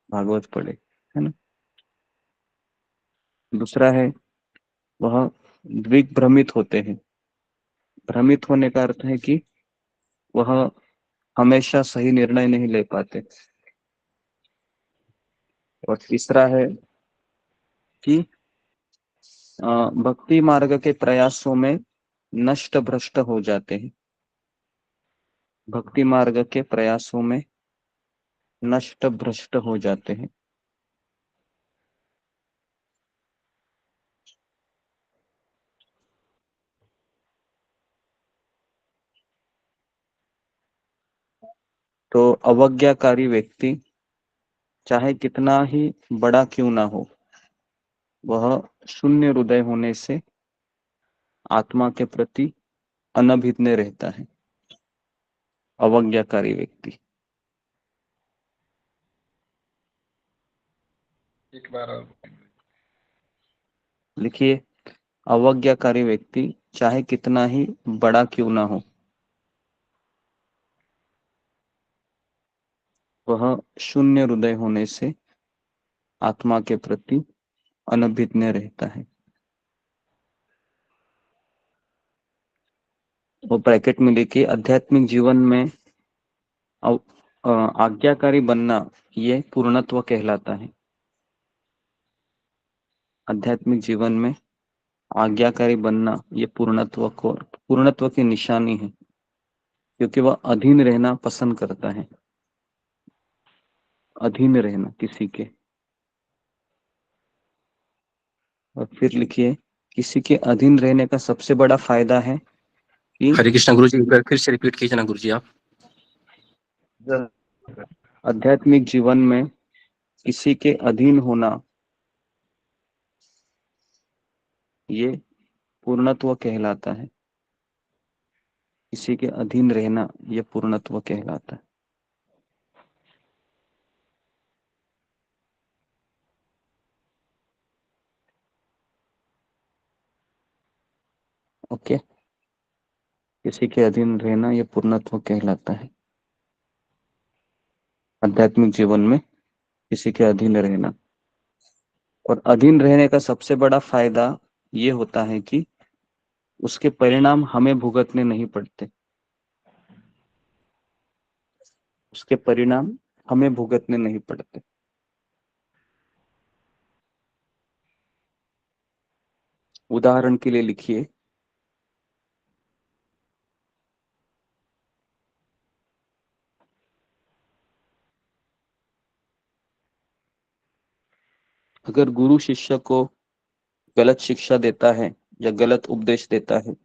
भागवत पढ़े, है ना। दूसरा है वह दिग्भ्रमित होते हैं। भ्रमित होने का अर्थ है कि वह हमेशा सही निर्णय नहीं ले पाते। और तीसरा है कि भक्ति मार्ग के प्रयासों में नष्ट भ्रष्ट हो जाते हैं। भक्ति मार्ग के प्रयासों में नष्ट भ्रष्ट हो जाते हैं। तो अवज्ञाकारी व्यक्ति चाहे कितना ही बड़ा क्यों ना हो, वह शून्य हृदय होने से आत्मा के प्रति अनभिज्ञ रहता है। अवज्ञाकारी व्यक्ति, एक बार और लिखिए, अवज्ञाकारी व्यक्ति चाहे कितना ही बड़ा क्यों ना हो, वह शून्य हृदय होने से आत्मा के प्रति अनभिज्ञ रहता है। वो ब्रैकेट में लिखिए, आध्यात्मिक जीवन में आज्ञाकारी बनना ये पूर्णत्व कहलाता है। आध्यात्मिक जीवन में आज्ञाकारी बनना ये पूर्णत्व की निशानी है, क्योंकि वह अधीन रहना पसंद करता है। अधीन रहना किसी के। और फिर लिखिए, किसी के अधीन रहने का सबसे बड़ा फायदा है कि हरे कृष्णा गुरु जी, एक बार फिर से रिपीट कीजिए ना गुरु जी आप। आध्यात्मिक जीवन में किसी के अधीन होना ये पूर्णत्व कहलाता है। किसी के अधीन रहना ये पूर्णत्व कहलाता है। ओके, किसी के अधीन रहना ये पूर्णत्व कहलाता है। आध्यात्मिक जीवन में किसी के अधीन रहना, और अधीन रहने का सबसे बड़ा फायदा ये होता है कि उसके परिणाम हमें भुगतने नहीं पड़ते। उसके परिणाम हमें भुगतने नहीं पड़ते। उदाहरण के लिए लिखिए, अगर गुरु शिष्य को गलत शिक्षा देता है या गलत उपदेश देता है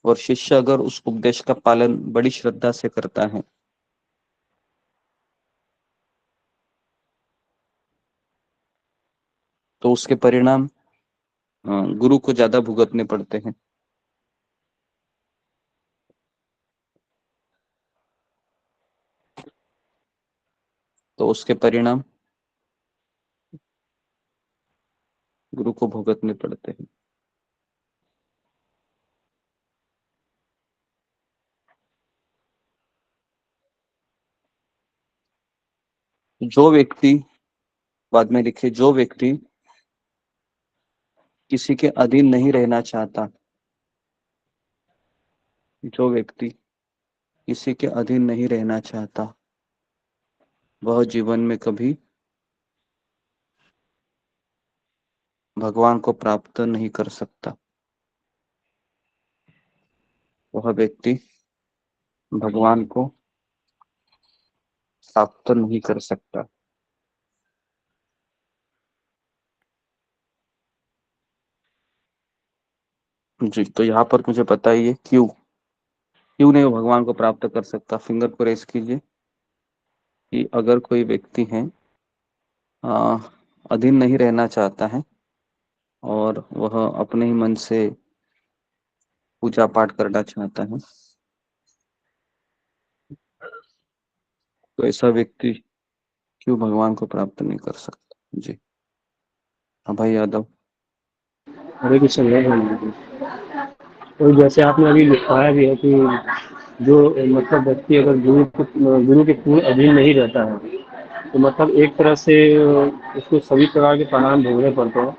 और शिष्य अगर उस उपदेश का पालन बड़ी श्रद्धा से करता है तो उसके परिणाम गुरु को ज्यादा भुगतने पड़ते हैं। तो उसके परिणाम गुरु को भुगतने पड़ते हैं। जो व्यक्ति, बाद में लिखे, जो व्यक्ति किसी के अधीन नहीं रहना चाहता, जो व्यक्ति किसी के अधीन नहीं रहना चाहता, वह जीवन में कभी भगवान को प्राप्त नहीं कर सकता। वह व्यक्ति भगवान को प्राप्त नहीं कर सकता। जी, तो यहाँ पर मुझे बताइए क्यों नहीं वो भगवान को प्राप्त कर सकता। फिंगर को रेस कीजिए कि अगर कोई व्यक्ति है अधीन नहीं रहना चाहता है और वह अपने ही मन से पूजा पाठ करना चाहता है, तो ऐसा व्यक्ति क्यों भगवान को प्राप्त नहीं कर सकता। जी, अभय यादव। हरे कृष्ण। और जैसे आपने अभी लिखवाया भी है कि जो मतलब व्यक्ति अगर गुरु के पूर्ण अधीन नहीं रहता है तो मतलब एक तरह से उसको सभी प्रकार के परिणाम भोगने पड़ते हैं।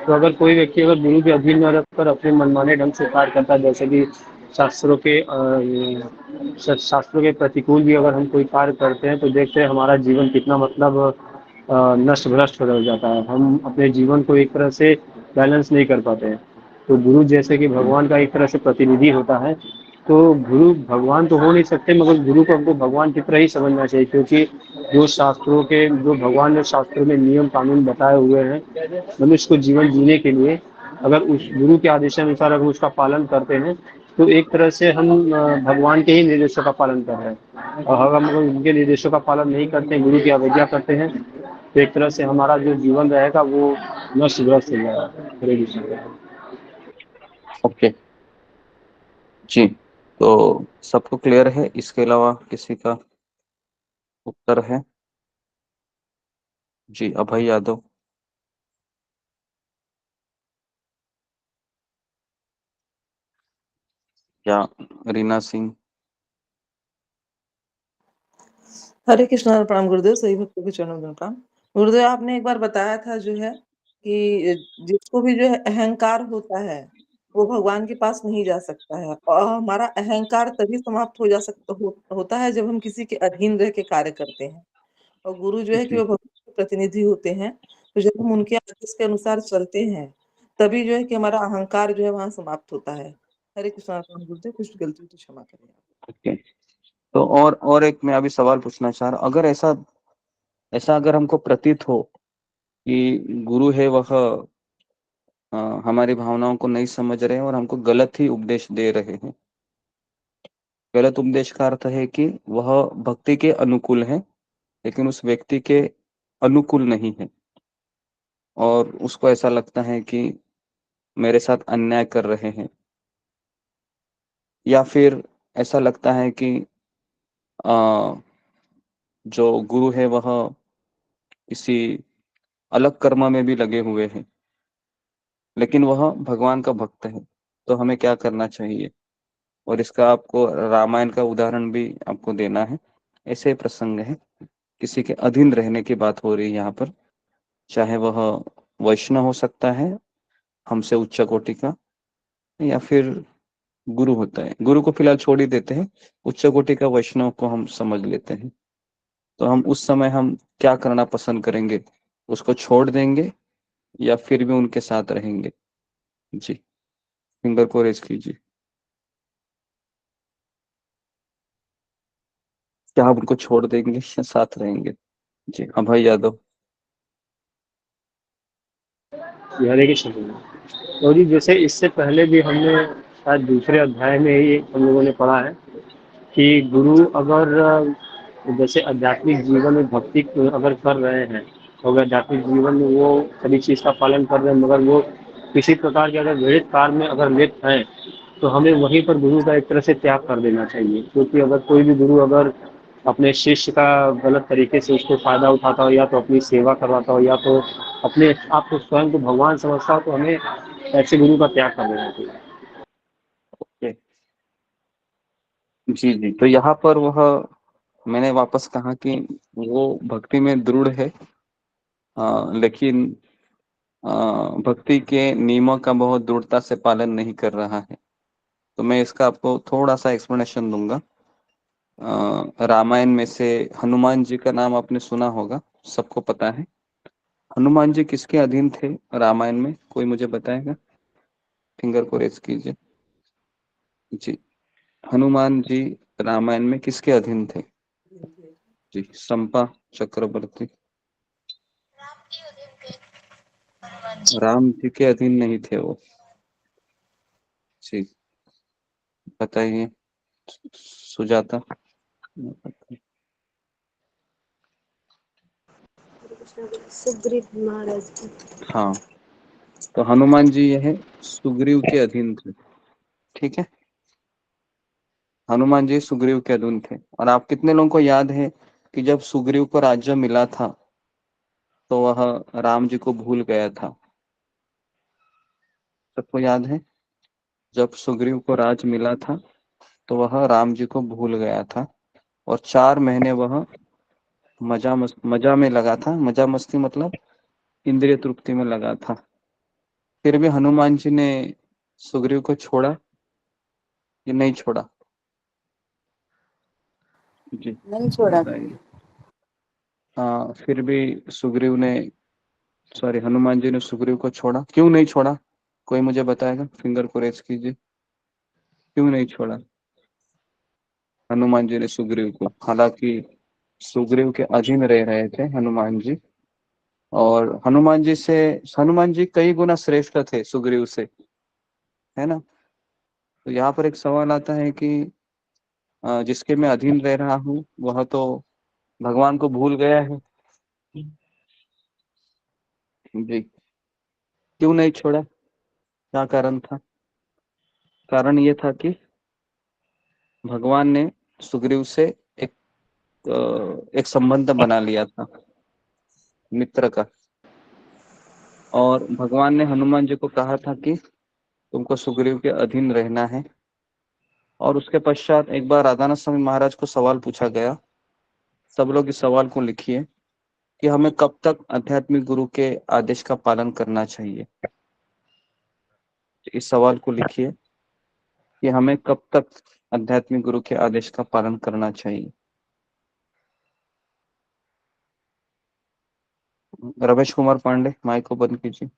तो अगर कोई व्यक्ति अगर गुरु के अधीन न रहकर अपने मनमाने ढंग से कार्य करता है, जैसे कि शास्त्रों के प्रतिकूल भी अगर हम कोई कार्य करते हैं तो देखते हैं हमारा जीवन कितना मतलब नष्ट भ्रष्ट हो जाता है। हम अपने जीवन को एक तरह से बैलेंस नहीं कर पाते हैं। तो गुरु जैसे कि भगवान का एक तरह से प्रतिनिधि होता है, तो गुरु भगवान तो हो नहीं सकते, मगर गुरु को हमको भगवान की तरह ही समझना चाहिए, क्योंकि जो भगवान ने शास्त्रों में नियम कानून बताए हुए हैं मनुष्य को जीवन जीने के लिए, अगर उस गुरु के आदेशानुसार अगर उसका पालन करते हैं तो एक तरह से हम भगवान के ही निर्देशों का पालन कर रहे हैं। और अगर हम उनके निर्देशों का पालन नहीं करते हैं, गुरु की अवज्ञा करते हैं, तो एक तरह से हमारा जो जीवन रहेगा वो नष्ट भ्रष्ट हो जाएगा। हरे कृष्ण। ओके जी, तो सबको क्लियर है? इसके अलावा किसी का उत्तर है? जी, अभय यादव। या रीना सिंह। हरे कृष्णा। प्रणाम गुरुदेव, सही भक्तों के चरणों में प्रणाम। गुरुदेव, आपने एक बार बताया था जो है कि जिसको भी जो है अहंकार होता है वो भगवान के पास नहीं जा सकता है, और हमारा अहंकार तभी समाप्त हो जा सकता होता है जब हम किसी के अधीन रह के कार्य करते हैं। और गुरु जो है कि वो भगवान के प्रतिनिधि होते हैं, तो जब हम उनके आदेश के अनुसार चलते हैं तभी जो है कि हमारा अहंकार जो है वहां समाप्त होता है। हरे कृष्णा। गुरुदेव, कुछ गलती हो तो क्षमा करें। ओके, तो और एक मैं अभी सवाल पूछना चाह रहा हूँ। अगर ऐसा अगर हमको प्रतीत हो कि गुरु है वह हमारी भावनाओं को नहीं समझ रहे हैं और हमको गलत ही उपदेश दे रहे हैं। गलत उपदेश का अर्थ है कि वह भक्ति के अनुकूल है लेकिन उस व्यक्ति के अनुकूल नहीं है, और उसको ऐसा लगता है कि मेरे साथ अन्याय कर रहे हैं, या फिर ऐसा लगता है कि जो गुरु है वह किसी अलग कर्म में भी लगे हुए हैं लेकिन वह भगवान का भक्त है, तो हमें क्या करना चाहिए? और इसका आपको रामायण का उदाहरण भी आपको देना है। ऐसे प्रसंग है, किसी के अधीन रहने की बात हो रही है यहाँ पर, चाहे वह वैष्णव हो सकता है हमसे उच्च कोटि का, या फिर गुरु होता है। गुरु को फिलहाल छोड़ ही देते हैं, उच्च कोटि का वैष्णव को हम समझ लेते हैं। तो हम उस समय हम क्या करना पसंद करेंगे, उसको छोड़ देंगे या फिर भी उनके साथ रहेंगे? जी, फिंगर को रेज कीजिए। क्या आप उनको छोड़ देंगे या साथ रहेंगे? जी, अभय यादव। हरे कृष्ण। तो जी जैसे इससे पहले भी हमने शायद दूसरे अध्याय में ही हम लोगों ने पढ़ा है कि गुरु अगर जैसे आध्यात्मिक जीवन में भक्ति अगर कर रहे हैं, तो अगर आध्यात्मिक जीवन में वो सभी चीज का पालन कर रहे हैं, मगर वो किसी प्रकार के अगर विहित कार्य में अगर लिप्त हैं, तो हमें वहीं पर गुरु का एक तरह से त्याग कर देना चाहिए। क्योंकि अगर कोई भी गुरु अगर अपने शिष्य का गलत तरीके से उसको फायदा उठाता हो, या तो अपनी सेवा करवाता हो, या तो अपने आप को स्वयं को भगवान समझता हो, तो हमें ऐसे गुरु का त्याग कर देना चाहिए। ओके, जी जी। तो यहाँ पर वह मैंने वापस कहा कि वो भक्ति में दृढ़ है, लेकिन भक्ति के नियमों का बहुत दृढ़ता से पालन नहीं कर रहा है। तो मैं इसका आपको थोड़ा सा एक्सप्लेनेशन दूंगा। रामायण में से हनुमान जी का नाम आपने सुना होगा, सबको पता है। हनुमान जी किसके अधीन थे रामायण में, कोई मुझे बताएगा? फिंगर को रेज कीजिए। जी, हनुमान जी रामायण में किसके अधीन थे? जी, संपा चक्रवर्ती। राम जी के अधीन नहीं थे वो। जी, बताइए सुजाता। सुग्रीव महाराज की। हाँ, तो हनुमान जी यह सुग्रीव के अधीन थे। ठीक है, हनुमान जी सुग्रीव के अधीन थे। और आप कितने लोगों को याद है कि जब सुग्रीव को राज्य मिला था तो वह राम जी को भूल गया था? सबको याद है? जब सुग्रीव को राज मिला था तो वह राम जी को भूल गया था, और 4 महीने वह मजा में लगा था। मजा मस्ती मतलब इंद्रिय तृप्ति में लगा था। फिर भी हनुमान जी ने सुग्रीव को छोड़ा या नहीं छोड़ा? जी, नहीं छोड़ा। बताइए। हाँ, फिर भी सुग्रीव ने, सॉरी, हनुमान जी ने सुग्रीव को छोड़ा। क्यों नहीं छोड़ा, कोई मुझे बताएगा? फिंगर को रेज कीजिए। क्यों नहीं छोड़ा हनुमान जी ने सुग्रीव को? हालांकि सुग्रीव के अधीन रह रहे थे हनुमान जी, और हनुमान जी कई गुना श्रेष्ठ थे सुग्रीव से, है ना? तो यहाँ पर एक सवाल आता है कि जिसके मैं अधीन रह रहा हूँ वह तो भगवान को भूल गया है। जी, क्यों नहीं छोड़ा, क्या कारण था? कारण ये था कि भगवान ने सुग्रीव से एक एक संबंध बना लिया था, मित्र का। और भगवान ने हनुमान जी को कहा था कि तुमको सुग्रीव के अधीन रहना है। और उसके पश्चात एक बार राधानाथ स्वामी महाराज को सवाल पूछा गया, सब लोग इस सवाल को लिखिए, कि हमें कब तक आध्यात्मिक गुरु के आदेश का पालन करना चाहिए। इस सवाल को लिखिए कि हमें कब तक आध्यात्मिक गुरु के आदेश का पालन करना चाहिए। रमेश कुमार पांडे, माइक को बंद कीजिए।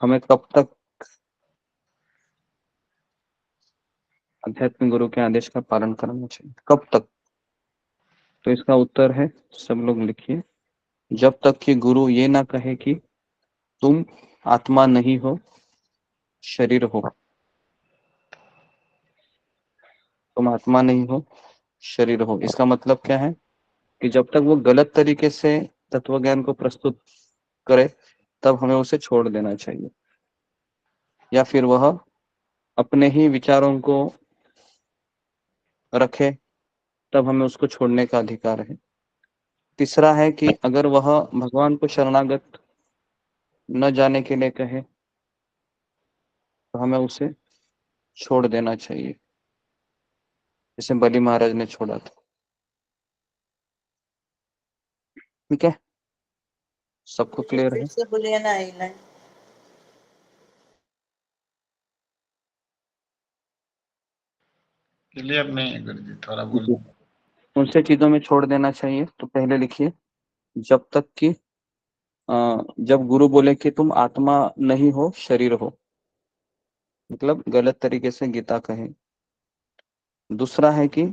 हमें कब तक आध्यात्मिक गुरु के आदेश का पालन करना चाहिए, कब तक? तो इसका उत्तर है, सब लोग लिखिए, जब तक कि गुरु ये ना कहे कि तुम आत्मा नहीं हो, शरीर हो। तुम आत्मा नहीं हो, शरीर हो। इसका मतलब क्या है कि जब तक वो गलत तरीके से तत्व ज्ञान को प्रस्तुत करे तब हमें उसे छोड़ देना चाहिए, या फिर वह अपने ही विचारों को रखे तब हमें उसको छोड़ने का अधिकार है। तीसरा है कि अगर वह भगवान को शरणागत न जाने के लिए कहे तो हमें उसे छोड़ देना चाहिए, जैसे बलि महाराज ने छोड़ा था। ठीक है, सबको क्लियर फिर है? से बोलिए ना ये लाइन। चलिए अपने गुरु जी थोड़ा बोल। जी, उनसे चीजों में छोड़ देना चाहिए। तो पहले लिखिए, जब तक कि जब गुरु बोले कि तुम आत्मा नहीं हो, शरीर हो, मतलब गलत तरीके से गीता कहे। दूसरा है कि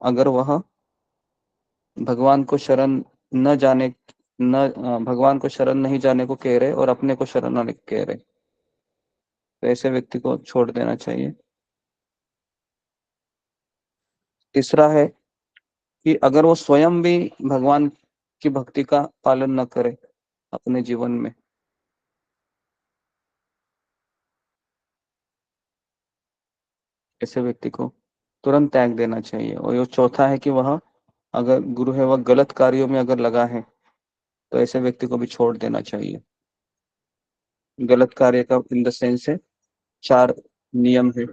अगर वह भगवान को शरण न जाने न भगवान को शरण नहीं जाने को कह रहे और अपने को शरण आने को कह रहे, तो ऐसे व्यक्ति को छोड़ देना चाहिए। तीसरा है कि अगर वो स्वयं भी भगवान की भक्ति का पालन न करे अपने जीवन में, ऐसे व्यक्ति को तुरंत त्याग देना चाहिए। और ये चौथा है कि वह अगर गुरु है वह गलत कार्यों में अगर लगा है, तो ऐसे व्यक्ति को भी छोड़ देना चाहिए। गलत कार्य का इन द सेंस है 4 नियम है,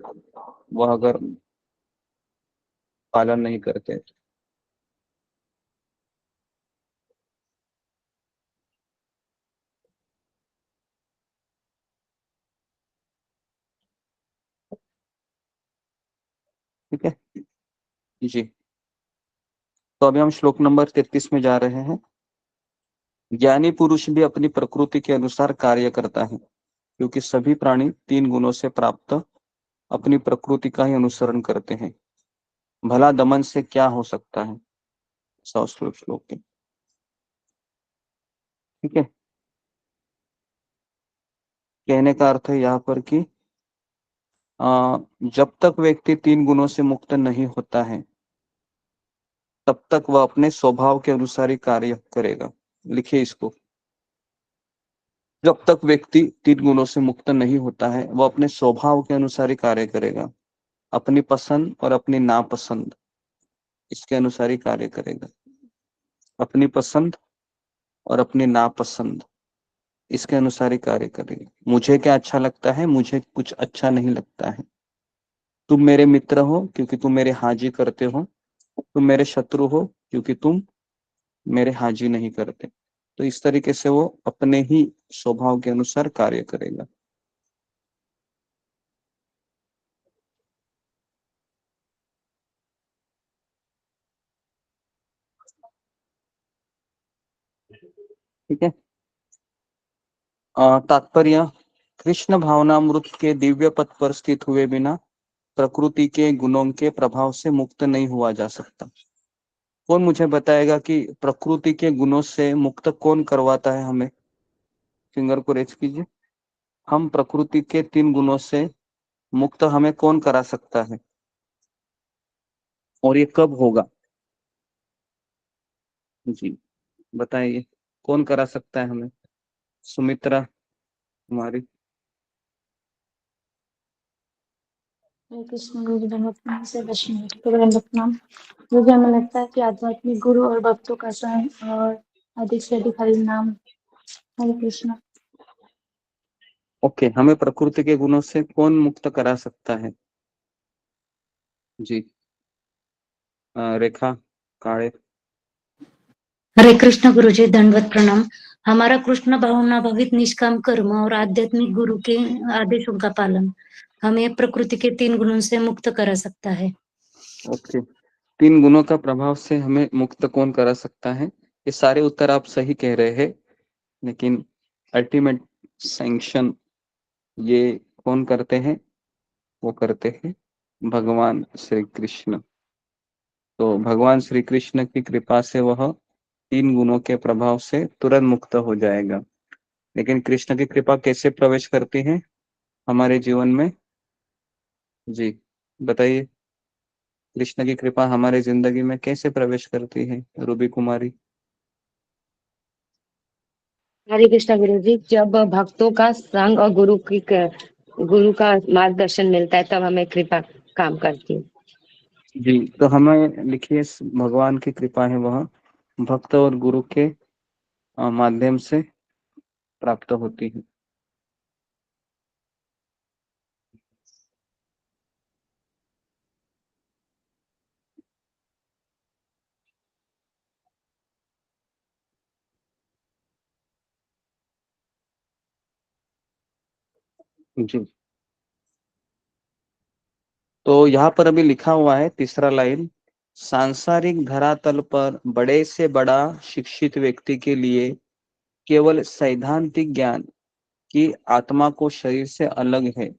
वह अगर पालन नहीं करते। ठीक है जी। तो अभी हम श्लोक नंबर 33 में जा रहे हैं। ज्ञानी पुरुष भी अपनी प्रकृति के अनुसार कार्य करता है, क्योंकि सभी प्राणी 3 गुणों से प्राप्त अपनी प्रकृति का ही अनुसरण करते हैं। भला दमन से क्या हो सकता है? 100 श्लोक के। ठीक है, कहने का अर्थ है यहाँ पर कि जब तक व्यक्ति 3 गुणों से मुक्त नहीं होता है, तब तक वह अपने स्वभाव के अनुसार ही कार्य करेगा। लिखिए इसको, जब तक व्यक्ति 3 गुणों से मुक्त नहीं होता है, वह अपने स्वभाव के अनुसार ही कार्य करेगा। अपनी पसंद और अपनी नापसंद इसके अनुसार ही कार्य करेगा। अपनी पसंद और अपनी नापसंद इसके अनुसार ही कार्य करेगा। मुझे क्या अच्छा लगता है, मुझे कुछ अच्छा नहीं लगता है। तुम मेरे मित्र हो क्योंकि तुम मेरे हाजी करते हो, तुम मेरे शत्रु हो क्योंकि तुम मेरे हाजी नहीं करते। तो इस तरीके से वो अपने ही स्वभाव के अनुसार कार्य करेगा। ठीक है, तात्पर्य, कृष्ण भावनामृत के दिव्य पथ पर स्थित हुए बिना प्रकृति के गुणों के प्रभाव से मुक्त नहीं हुआ जा सकता। कौन मुझे बताएगा कि प्रकृति के गुणों से मुक्त कौन करवाता है हमें? फिंगर को रेज कीजिए। हम प्रकृति के 3 गुणों से मुक्त हमें कौन करा सकता है, और ये कब होगा? जी बताइए, कौन करा सकता है हमें? सुमित्रा कुमारी। हरे कृष्ण गुरु धर्म से वैष्णव प्रणाम। मुझे हमें लगता है कि आध्यात्मिक गुरु और भक्तों का संग और अधिक से अधिक हरि नाम। हरे कृष्ण। ओके, हमें प्रकृति के गुणों से कौन मुक्त करा सकता है? जी रेखा काळे। हरे कृष्ण गुरुजी, दंडवत प्रणाम। हमारा कृष्ण भावना भावित निष्काम कर्म और आध्यात्मिक गुरु के आदेशों का पालन हमें प्रकृति के 3 गुणों से मुक्त करा सकता है। ओके, 3 गुणों का प्रभाव से हमें मुक्त कौन करा सकता है? ये सारे उत्तर आप सही कह रहे हैं, लेकिन अल्टीमेट सैंक्शन ये कौन करते हैं? वो करते हैं भगवान श्री कृष्ण। तो भगवान श्री कृष्ण की कृपा से वह 3 गुणों के प्रभाव से तुरंत मुक्त हो जाएगा। लेकिन कृष्ण की कृपा कैसे प्रवेश करती है हमारे जीवन में? जी बताइए, कृष्ण की कृपा हमारे जिंदगी में कैसे प्रवेश करती है रूबी कुमारी? हरे कृष्णा गुरु जी, जब भक्तों का संग और गुरु का मार्गदर्शन मिलता है, तब हमें कृपा काम करती है। जी, तो हमें लिखिए, भगवान की कृपा है वह भक्त और गुरु के माध्यम से प्राप्त होती है। जी, तो यहाँ पर अभी लिखा हुआ है तीसरा लाइन, सांसारिक धरातल पर बड़े से बड़ा शिक्षित व्यक्ति के लिए केवल सैद्धांतिक ज्ञान कि आत्मा को शरीर से अलग है,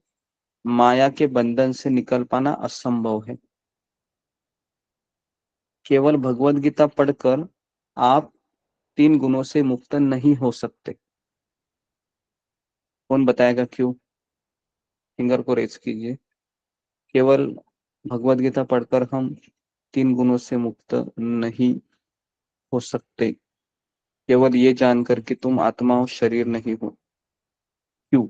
माया के बंधन से निकल पाना असंभव है। केवल भगवत गीता पढ़कर आप 3 गुणों से मुक्त नहीं हो सकते। कौन बताएगा क्यों? फिंगर को रेज कीजिए। केवल भगवत गीता पढ़कर हम 3 गुणों से मुक्त नहीं हो सकते, केवल ये जानकर कि तुम आत्मा हो, शरीर नहीं हो। क्यों?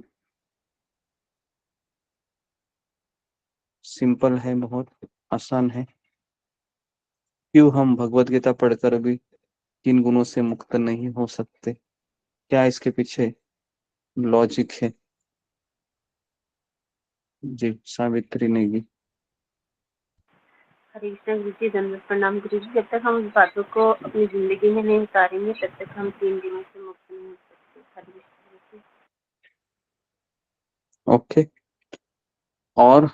सिंपल है, बहुत आसान है। क्यों हम भगवत गीता पढ़कर भी 3 गुणों से मुक्त नहीं हो सकते? क्या इसके पीछे लॉजिक है? जी, सावित्री नेगी। हरे कृष्ण गुरु जी, धन्यवाद प्रणाम गुरु जी। जब तक हम उस बातों को अपनी जिंदगी में नहीं उतारेंगे तब तक हम 3 दिनों से मुक्त नहीं हो सकते। हरे कृष्ण गुरु जी। ओके, और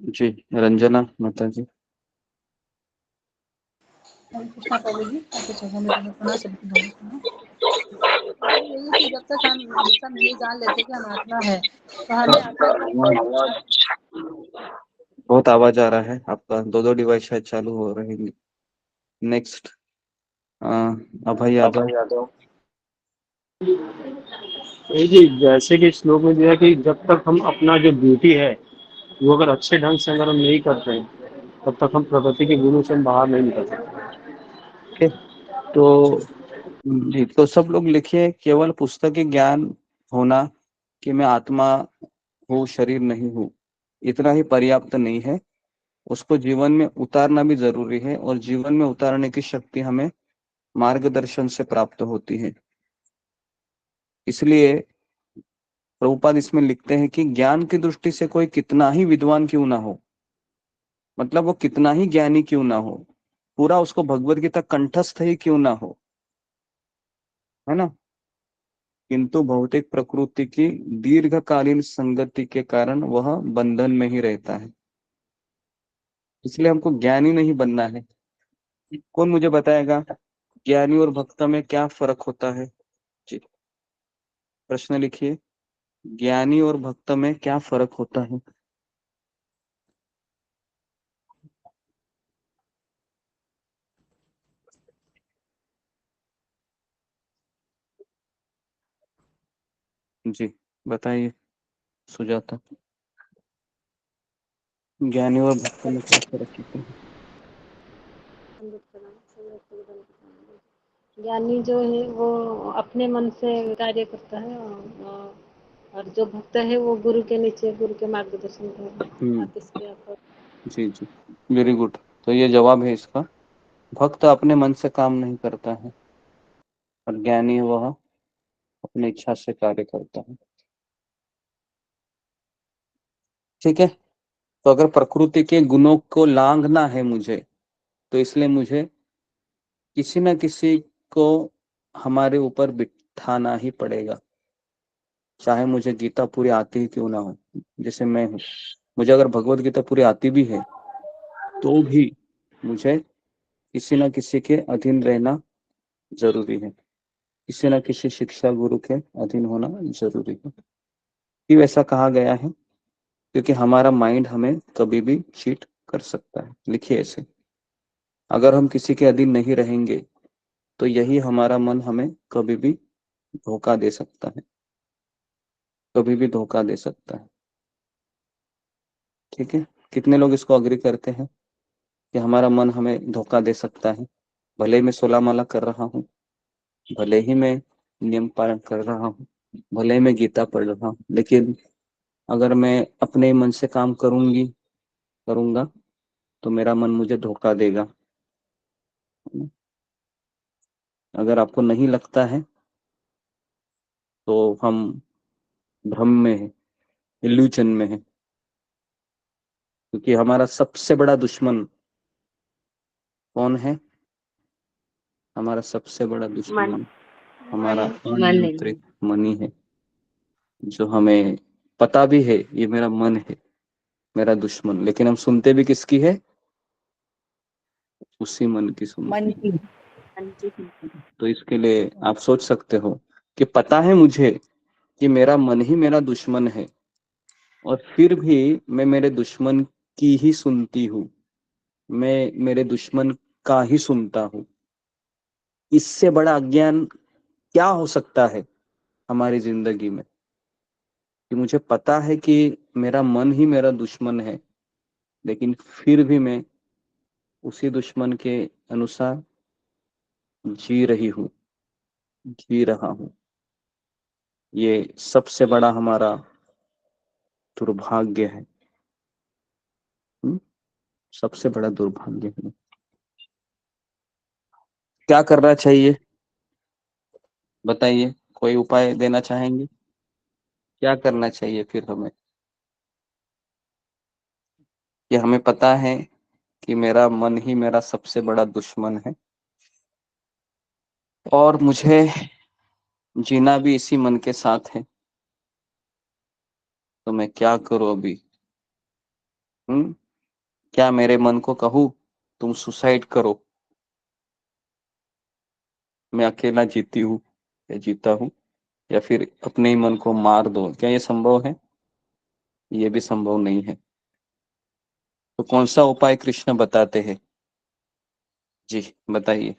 जी रंजना माता जी। हरे कृष्णा प्रभु जी, आपके चरणों में दंडवत प्रणाम, सभी को दंडवत प्रणाम। यही कि जब तक हम ये जान लेते कि हम आत्मा है तो हमें आत्मा बहुत आवाज आ रहा है आपका, 2 डिवाइस शायद चालू हो रहेंगे। नेक्स्ट अभय यादव। जी, जैसे कि श्लोक में दिया कि जब तक हम अपना जो ड्यूटी है वो अगर अच्छे ढंग से अगर हम नहीं करते हैं तब तक हम प्रकृति के गुरु से हम बाहर नहीं निकल सकते। ओके, तो जी, तो सब लोग लिखिए, केवल पुस्तकी ज्ञान होना कि मैं आत्मा हूँ, शरीर नहीं हूँ, इतना ही पर्याप्त नहीं है। उसको जीवन में उतारना भी जरूरी है, और जीवन में उतारने की शक्ति हमें मार्गदर्शन से प्राप्त होती है। इसलिए प्रभुपाद इसमें लिखते हैं कि ज्ञान की दृष्टि से कोई कितना ही विद्वान क्यों ना हो, मतलब वो कितना ही ज्ञानी क्यों ना हो, पूरा उसको भगवत गीता कंठस्थ ही क्यों ना हो, है ना, किंतु भौतिक प्रकृति की दीर्घकालीन संगति के कारण वह बंधन में ही रहता है। इसलिए हमको ज्ञानी नहीं बनना है। कौन मुझे बताएगा ज्ञानी और भक्त में क्या फर्क होता है? जी, प्रश्न लिखिए, ज्ञानी और भक्त में क्या फर्क होता है? जी बताइए सुजाता, ज्ञानी और भक्त में क्या फर्क होता है? दंडवत प्रणाम, सभी भक्तों को दंडवत प्रणाम। ज्ञानी जो है वो अपने मन से कार्य करता है और जो भक्त है वो गुरु के नीचे, गुरु के मार्गदर्शन पर आदेश के आकर। जी जी, वेरी गुड। तो ये जवाब है इसका। भक्त अपने मन से काम नहीं करता है, और ज्ञानी वह अपनी इच्छा से कार्य करता है। ठीक है, तो अगर प्रकृति के गुणों को लांघना है मुझे, तो इसलिए मुझे किसी न किसी को हमारे ऊपर बिठाना ही पड़ेगा, चाहे मुझे गीता पूरी आती ही क्यों ना हो। जैसे मैं हूँ, मुझे अगर भगवत गीता पूरी आती भी है तो भी मुझे किसी न किसी के अधीन रहना जरूरी है, किसी न किसी शिक्षा गुरु के अधीन होना जरूरी है। क्यों ऐसा कहा गया है? क्योंकि हमारा माइंड हमें कभी भी चीट कर सकता है। लिखिए ऐसे, अगर हम किसी के अधीन नहीं रहेंगे तो यही हमारा मन हमें कभी भी धोखा दे सकता है, कभी भी धोखा दे सकता है। ठीक है, कितने लोग इसको अग्री करते हैं कि हमारा मन हमें धोखा दे सकता है? भले ही मैं 16 माला कर रहा हूँ, भले ही मैं नियम पालन कर रहा हूँ, भले ही मैं गीता पढ़ रहा हूँ, लेकिन अगर मैं अपने मन से काम करूंगा तो मेरा मन मुझे धोखा देगा। अगर आपको नहीं लगता है तो हम भ्रम में है, इल्यूजन में है, क्योंकि हमारा सबसे बड़ा दुश्मन कौन है? हमारा सबसे बड़ा दुश्मन हमारा मन नहीं। अनियंत्रित मन ही है, जो हमें पता भी है ये मेरा मन है, मेरा दुश्मन, लेकिन हम सुनते भी किसकी है? उसी मन की मन सुनते की। हैं। तो इसके लिए आप सोच सकते हो कि पता है मुझे कि मेरा मन ही मेरा दुश्मन है, और फिर भी मैं मेरे दुश्मन की ही सुनती हूँ, मैं मेरे दुश्मन का ही सुनता हूँ। इससे बड़ा अज्ञान क्या हो सकता है हमारी जिंदगी में, कि मुझे पता है कि मेरा मन ही मेरा दुश्मन है, लेकिन फिर भी मैं उसी दुश्मन के अनुसार जी रही हूँ, जी रहा हूँ। ये सबसे बड़ा हमारा दुर्भाग्य है। सबसे बड़ा दुर्भाग्य है। क्या करना चाहिए बताइए, कोई उपाय देना चाहेंगे? क्या करना चाहिए फिर हमें, कि हमें पता है कि मेरा मन ही मेरा सबसे बड़ा दुश्मन है, और मुझे जीना भी इसी मन के साथ है, तो मैं क्या करूं अभी? क्या मेरे मन को कहूं तुम सुसाइड करो, मैं अकेला जीती हूँ या जीता हूँ, या फिर अपने ही मन को मार दो? क्या ये संभव है? ये भी संभव नहीं है। तो कौन सा उपाय कृष्ण बताते हैं? जी बताइए।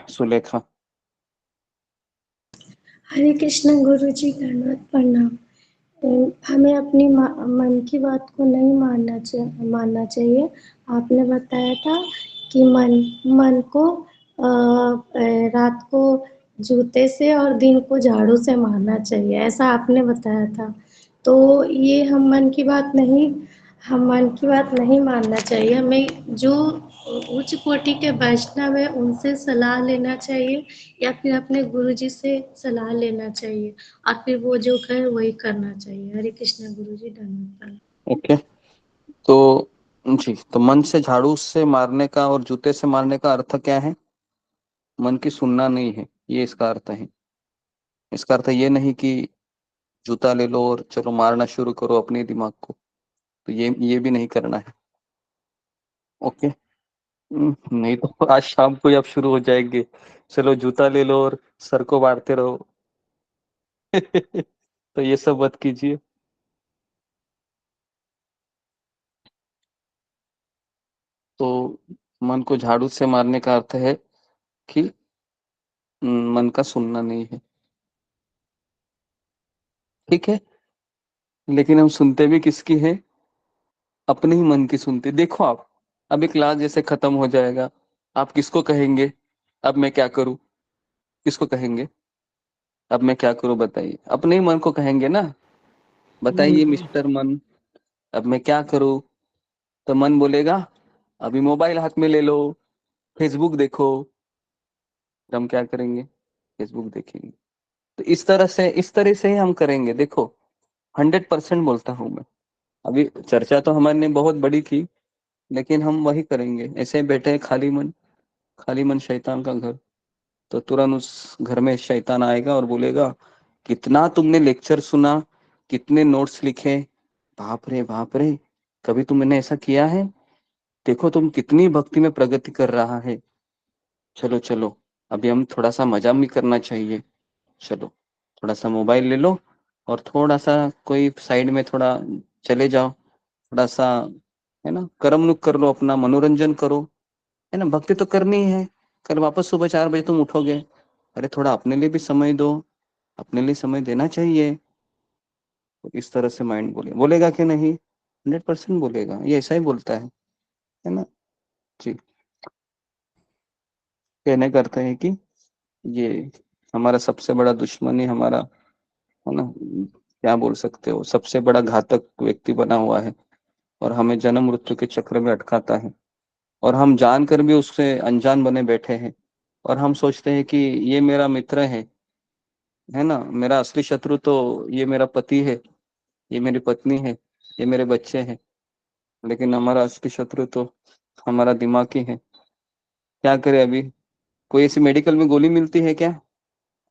सुलेखा। हरे कृष्ण गुरु जी, धन्यवाद, प्रणाम। हमें अपनी मन की बात को नहीं मानना चाहिए। आपने बताया था कि मन को रात को जूते से और दिन को झाड़ू से मारना चाहिए, ऐसा आपने बताया था। तो ये हम मन की बात नहीं मानना चाहिए। हमें जो उच्च कोटि के वैष्णव है उनसे सलाह लेना चाहिए, या फिर अपने गुरुजी से सलाह लेना चाहिए, और फिर वो जो कहे वही करना चाहिए। हरे कृष्ण गुरु जी, धन्यवाद। ओके, तो जी, तो मन से झाड़ू से मारने का और जूते से मारने का अर्थ क्या है? मन की सुनना नहीं है, ये इसका अर्थ है। इसका अर्थ ये नहीं कि जूता ले लो और चलो मारना शुरू करो अपने दिमाग को, तो ये भी नहीं करना है। ओके। नहीं तो आज शाम को ही आप शुरू हो जाएंगे, चलो जूता ले लो और सर को मारते रहो। तो ये सब मत कीजिए। तो मन को झाड़ू से मारने का अर्थ है कि मन का सुनना नहीं है, ठीक है। लेकिन हम सुनते भी किसकी है? अपने ही मन की सुनते। देखो आप, अभी क्लास जैसे खत्म हो जाएगा, आप किसको कहेंगे अब मैं क्या करूं? किसको कहेंगे अब मैं क्या करूं? बताइए, अपने ही मन को कहेंगे ना। बताइए मिस्टर मन, अब मैं क्या करूं? तो मन बोलेगा अभी मोबाइल हाथ में ले लो, फेसबुक देखो। तो हम क्या करेंगे? फेसबुक देखेंगे। तो इस तरह से ही हम करेंगे। देखो 100% बोलता हूं मैं। अभी चर्चा तो हमारे बहुत बड़ी थी, लेकिन हम वही करेंगे। ऐसे बैठे हैं, खाली मन शैतान का घर। तो तुरंत उस घर में शैतान आएगा और बोलेगा कितना तुमने लेक्चर सुना, कितने नोट्स लिखे, बाप रे, कभी तुमने ऐसा किया है? देखो तुम कितनी भक्ति में प्रगति कर रहा है। चलो चलो, अभी हम थोड़ा सा मजा भी करना चाहिए। चलो थोड़ा सा मोबाइल ले लो और थोड़ा सा कोई साइड में थोड़ा चले जाओ, थोड़ा सा, है ना, कर्मनुक कर लो, अपना मनोरंजन करो, है ना। भक्ति तो करनी है। कल वापस सुबह 4 बजे तुम उठोगे, अरे थोड़ा अपने लिए भी समय दो, अपने लिए समय देना चाहिए। तो इस तरह से माइंड बोलेगा कि नहीं? 100% बोलेगा, ये ऐसा ही बोलता है ना। जी, कहने करते हैं कि ये हमारा सबसे बड़ा दुश्मन ही हमारा, है ना, क्या बोल सकते हो, सबसे बड़ा घातक व्यक्ति बना हुआ है, और हमें जन्म मृत्यु के चक्र में अटकाता है। और हम जानकर भी उससे अनजान बने बैठे हैं, और हम सोचते हैं कि ये मेरा मित्र है ना। मेरा असली शत्रु तो ये मेरा पति है, ये मेरी पत्नी है, ये मेरे बच्चे हैं। लेकिन हमारा असली शत्रु तो हमारा दिमाग ही है। क्या करें अभी? कोई ऐसी मेडिकल में गोली मिलती है क्या?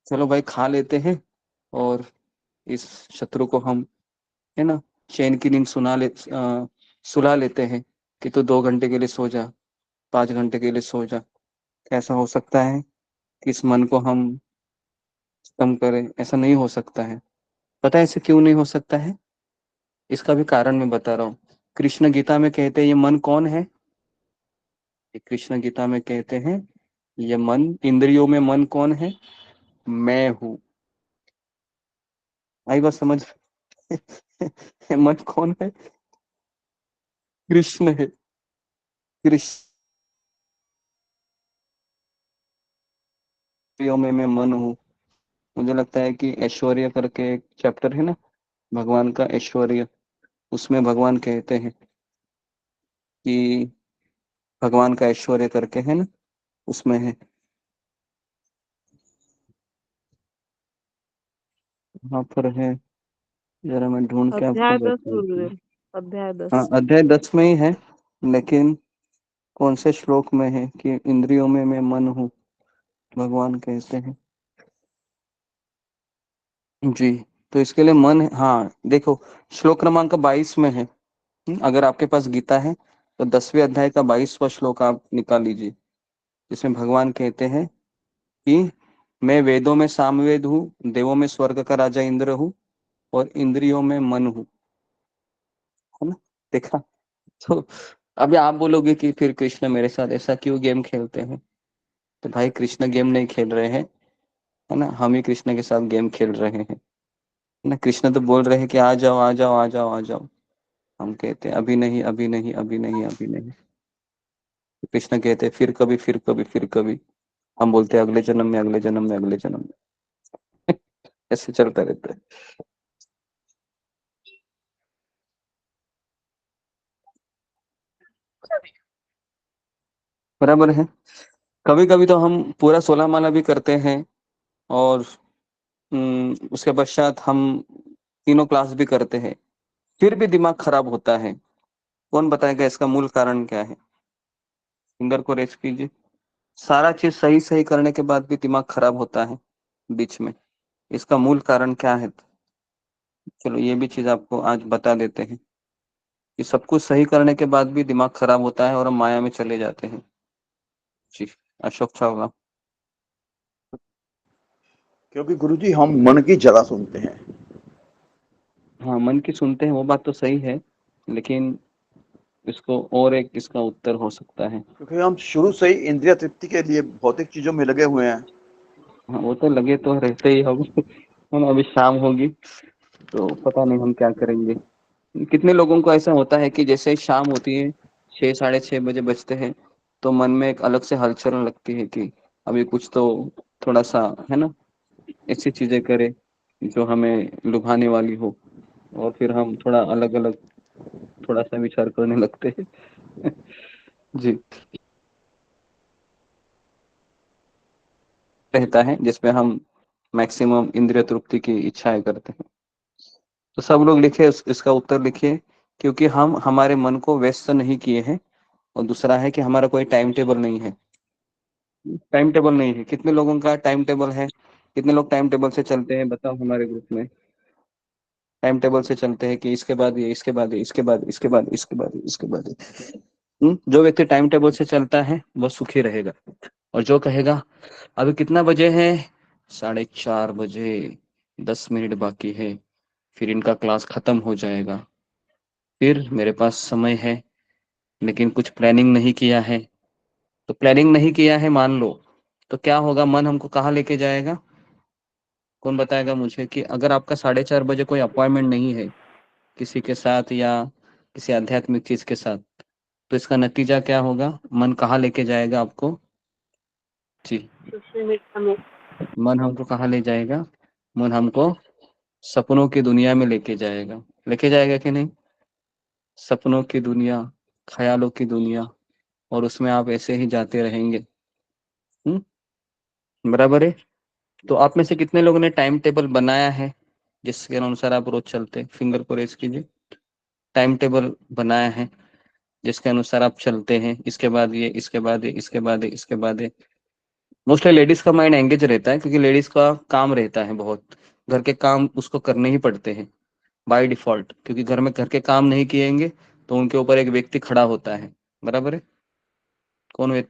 चलो भाई खा लेते हैं और इस शत्रु को हम, है ना, चैन की नींद सुला लेते हैं कि तू 2 घंटे के लिए सो जा, 5 घंटे के लिए सो जा। ऐसा हो सकता है कि इस मन को हम कम करें? ऐसा नहीं हो सकता है। पता है ऐसे क्यों नहीं हो सकता है? इसका भी कारण मैं बता रहा हूँ। कृष्ण गीता में कहते हैं ये मन कौन है? कृष्ण गीता में कहते हैं ये मन, इंद्रियों में मन कौन है? मैं हूं। आई बात समझ? ये मन कौन है? कृष्ण है। कृष्ण इंद्रियों में मैं मन हूँ। मुझे लगता है कि ऐश्वर्य करके एक चैप्टर है ना, भगवान का ऐश्वर्य, उसमें भगवान कहते हैं कि भगवान का ऐश्वर्य करके है ना, उसमें है। वहां पर है, जरा मैं ढूंढ के आपको अध्याय 10 बताता हूँ। गुरुदेव, अध्याय 10। हाँ, अध्याय 10 में ही है, लेकिन कौन से श्लोक में है कि इंद्रियों में मैं मन हूँ, भगवान कहते हैं। जी, तो इसके लिए मन, हाँ देखो, श्लोक क्रमांक 22 में है। अगर आपके पास गीता है तो 10वें अध्याय का 22वां श्लोक आप निकाल लीजिए, जिसमें भगवान कहते हैं कि मैं वेदों में सामवेद हूँ, देवों में स्वर्ग का राजा इंद्र हूँ, और इंद्रियों में मन हूँ। है ना, देखा? तो अभी आप बोलोगे कि फिर कृष्ण मेरे साथ ऐसा क्यों गेम खेलते हैं? तो भाई कृष्ण गेम नहीं खेल रहे हैं, है ना, हम ही कृष्ण के साथ गेम खेल रहे हैं। है ना, कृष्ण तो बोल रहे हैं कि आ जाओ आ जाओ आ जाओ आ जाओ। हम कहते हैं अभी नहीं अभी नहीं अभी नहीं अभी नहीं। कृष्ण कहते हैं फिर कभी फिर कभी फिर कभी। हम बोलते हैं अगले जन्म में अगले जन्म में अगले जन्म में। ऐसे चलता रहता है। बराबर है। कभी कभी तो हम पूरा 16 माला भी करते हैं, और उसके पश्चात हम तीनों क्लास भी करते हैं, फिर भी दिमाग खराब होता है। कौन बताएगा इसका मूल कारण क्या है? फिंगर को रेस्ट कीजिए। सारा चीज सही सही करने के बाद भी दिमाग खराब होता है बीच में, इसका मूल कारण क्या है? चलो ये भी चीज आपको आज बता देते हैं कि सब कुछ सही करने के बाद भी दिमाग खराब होता है और हम माया में चले जाते हैं। जी, अशोक चावला। क्योंकि गुरुजी हम मन की ज्यादा सुनते हैं। हाँ, मन की सुनते हैं, वो बात तो सही है, लेकिन इसको और एक इसका उत्तर हो सकता है। क्योंकि हम शुरू से ही इंद्रिय तृप्ति के लिए भौतिक चीजों में लगे हुए हैं। हाँ, वो तो लगे तो रहते ही हम। हम अभी शाम होगी तो पता नहीं हम क्या करेंगे। कितने लोगों को ऐसा होता है कि जैसे ही शाम होती है, 6 साढ़े 6 बजे बजते हैं, तो मन में एक अलग से हलचल लगती है कि अभी कुछ तो थोड़ा सा, है ना, ऐसी चीजें करें जो हमें लुभाने वाली हो, और फिर हम थोड़ा अलग अलग थोड़ा सा विचार करने लगते हैं। जी, रहता है जिसमें हम मैक्सिमम इंद्रिय तृप्ति की इच्छाएं करते हैं। तो सब लोग लिखे, इसका उत्तर लिखिए। क्योंकि हम हमारे मन को व्यस्त नहीं किए हैं, और दूसरा है कि हमारा कोई टाइम टेबल नहीं है। टाइम टेबल नहीं है। कितने लोगों का टाइम टेबल है? कितने लोग टाइम टेबल से चलते हैं, बताओ हमारे ग्रुप में। टाइम टेबल से चलते हैं कि इसके बाद ये, इसके बाद ये, इसके बाद इसके बाद इसके बाद इसके बाद ये। जो व्यक्ति टाइम टेबल से चलता है वह सुखी रहेगा। और जो कहेगा अभी कितना बजे है, 4:30 बजे, 10 मिनट बाकी है, फिर इनका क्लास खत्म हो जाएगा, फिर मेरे पास समय है, लेकिन कुछ प्लानिंग नहीं किया है। तो प्लानिंग नहीं किया है मान लो, तो क्या होगा? मन हमको कहाँ लेके जाएगा? कौन बताएगा मुझे कि अगर आपका 4:30 बजे कोई अपॉइंटमेंट नहीं है किसी के साथ या किसी आध्यात्मिक चीज के साथ, तो इसका नतीजा क्या होगा? मन कहाँ लेके जाएगा आपको? जी, सोशल मीडिया में मन हमको कहाँ ले जाएगा? मन हमको सपनों की दुनिया में लेके जाएगा कि नहीं? सपनों की दुनिया, ख्यालों की दुनिया, और उसमें आप ऐसे ही जाते रहेंगे। बराबर है। तो आप में से कितने लोगों ने टाइम टेबल बनाया है जिसके अनुसार आप रोज चलते हैं? फिंगर को रेज कीजिए। टाइम टेबल बनाया है जिसके अनुसार आप चलते हैं, इसके बाद ये, इसके बाद ये, इसके बाद ये, इसके बाद ये। मोस्टली लेडीज का माइंड एंगेज रहता है, क्योंकि लेडीज का काम रहता है बहुत घर के काम उसको करने ही पड़ते हैं बाय डिफॉल्ट, क्योंकि घर में घर के काम नहीं किएंगे तो उनके ऊपर एक व्यक्ति खड़ा होता है, बराबर है। कौन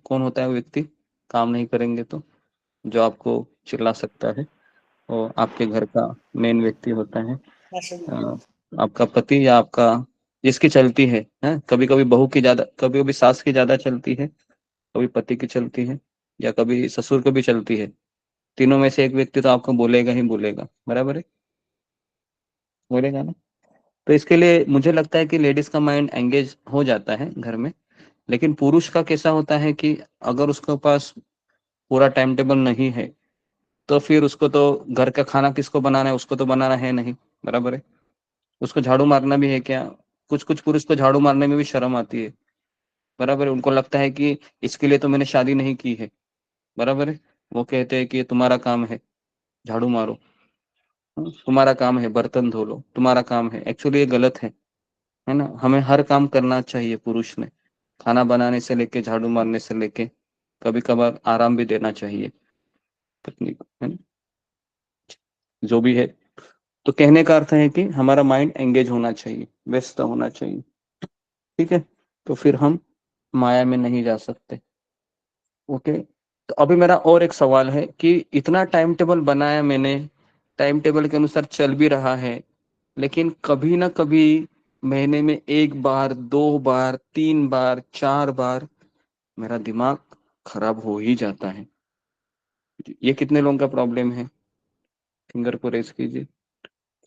कौन होता है वो व्यक्ति? काम नहीं करेंगे तो जो आपको चिल्ला सकता है, वो आपके घर का मेन व्यक्ति होता है। आपका पति या आपका जिसकी चलती है, कभी कभी बहू की ज्यादा, कभी कभी सास की ज्यादा चलती है, कभी पति की चलती है, या कभी ससुर की भी चलती है। तीनों में से एक व्यक्ति तो आपको बोलेगा ही बोलेगा, बराबर है, बोलेगा ना। तो इसके लिए मुझे लगता है कि लेडीज का माइंड एंगेज हो जाता है घर में। लेकिन पुरुष का कैसा होता है कि अगर उसके पास पूरा टाइम टेबल नहीं है तो फिर उसको तो घर का खाना किसको बनाना है, उसको तो बनाना है नहीं, बराबर है। उसको झाड़ू मारना भी है क्या? कुछ कुछ पुरुष को झाड़ू मारने में भी शर्म आती है, बराबर है। उनको लगता है कि इसके लिए तो मैंने शादी नहीं की है, बराबर है। वो कहते हैं कि ये तुम्हारा काम है झाड़ू मारो, तुम्हारा काम है बर्तन धो लो, तुम्हारा काम है। एक्चुअली ये गलत है ना। हमें हर काम करना चाहिए पुरुष ने, खाना बनाने से लेके झाड़ू मारने से लेके, कभी कभार आराम भी देना चाहिए पत्नी को, है ना, जो भी है। तो कहने का अर्थ है कि हमारा माइंड एंगेज होना चाहिए, व्यस्त होना चाहिए, ठीक है। तो फिर हम माया में नहीं जा सकते। ओके। तो अभी मेरा और एक सवाल है कि इतना टाइम टेबल बनाया मैंने, टाइम टेबल के अनुसार चल भी रहा है, लेकिन कभी ना कभी महीने में 1 बार, 2 बार, 3 बार, 4 बार मेरा दिमाग खराब हो ही जाता है। ये कितने लोगों का प्रॉब्लम है? फिंगर को रेस कीजिए।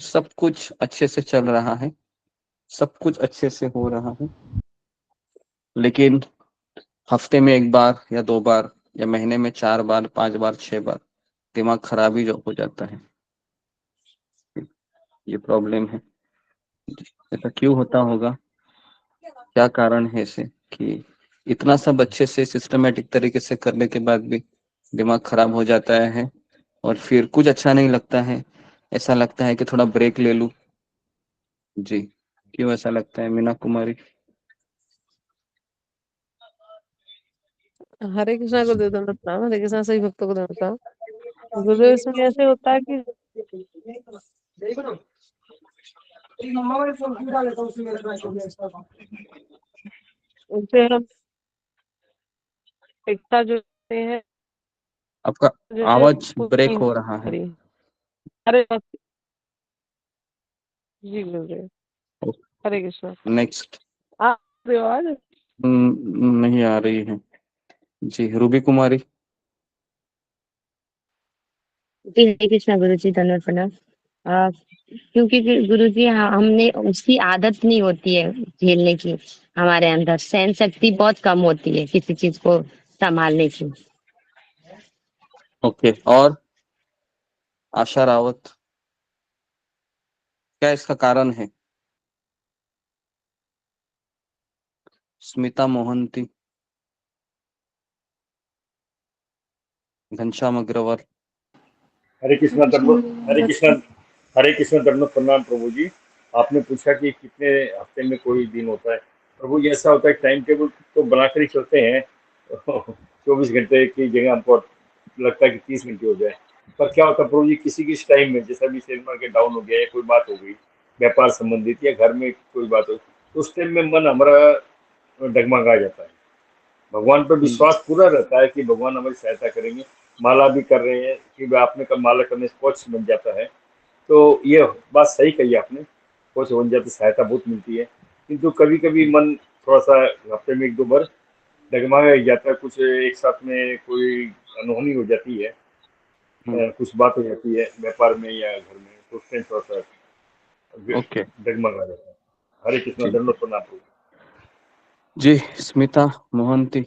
सब कुछ अच्छे से चल रहा है, सब कुछ अच्छे से हो रहा है, लेकिन हफ्ते में 1 बार या 2 बार, या महीने में 4 बार, 5 बार, 6 बार दिमाग खराब ही जो हो जाता है। ये प्रॉब्लम है। ऐसा क्यों होता होगा? क्या कारण है इसे कि इतना सब अच्छे से सिस्टमेटिक तरीके से करने के बाद भी दिमाग खराब हो जाता है, और फिर कुछ अच्छा नहीं लगता है, ऐसा लगता है कि थोड़ा ब्रेक ले लूं। जी, क्यों ऐसा लगता है मीना कुमारी? हरे कृष्णा को दे दंड प्रणाम। हरे कृष्णा सभी भक्तों को दंड प्रणाम। गुरुदेव, इसमें ऐसे होता है कि उनसे हम इच्छा जो है आपका जो है आवाज वो ब्रेक नहीं हो हो रहा पा है। रही। अरे जी गुरुदेव, हरे कृष्णा। नेक्स्ट। आप आवाज नहीं आ रही है। जी, रूबी कुमारी। जी हरे कृष्णा गुरु जी, धन्यवाद प्रणाम। क्योंकि गुरु जी हमने उसकी आदत नहीं होती है झेलने की, हमारे अंदर सहन शक्ति बहुत कम होती है किसी चीज को संभालने की। ओके। और आशा रावत, क्या इसका कारण है? स्मिता मोहंती, घनश्याम अग्रवाल। हरे कृष्णा दंडवत, हरे कृष्णा दंडवत प्रणाम प्रभु जी। आपने पूछा कि कितने हफ्ते में कोई दिन होता है। प्रभु जी, ऐसा होता है टाइम टेबल तो बनाकर ही चलते हैं 24 घंटे की जगह हमको लगता है कि 30 घंटे हो जाए। पर क्या होता है प्रभु जी, किसी किस टाइम में जैसा भी शेयर मार्केट डाउन हो गया या कोई बात हो गई व्यापार संबंधित या घर में कोई बात हो, तो उस टाइम में मन हमारा डगमगा जाता है। भगवान पर विश्वास पूरा रहता है कि भगवान हमारी सहायता करेंगे। माला भी कर रहे हैं कि आपने कब माला करने से कोच बन जाता है, तो ये बात सही कही आपने, कोच बन जाती सहायता बहुत मिलती है। किंतु कभी कभी मन थोड़ा सा हफ्ते में 1-2 बार डगमगा जाता है, कुछ एक साथ में कोई अनहोनी हो जाती है, कुछ बात हो जाती है व्यापार में या घर में, तो उस टाइम थोड़ा सा ओके। डगमगा जाता है। हरे कृष्णा, ठीक है। दंडवत प्रणाम प्रभु। जी, स्मिता मोहंती।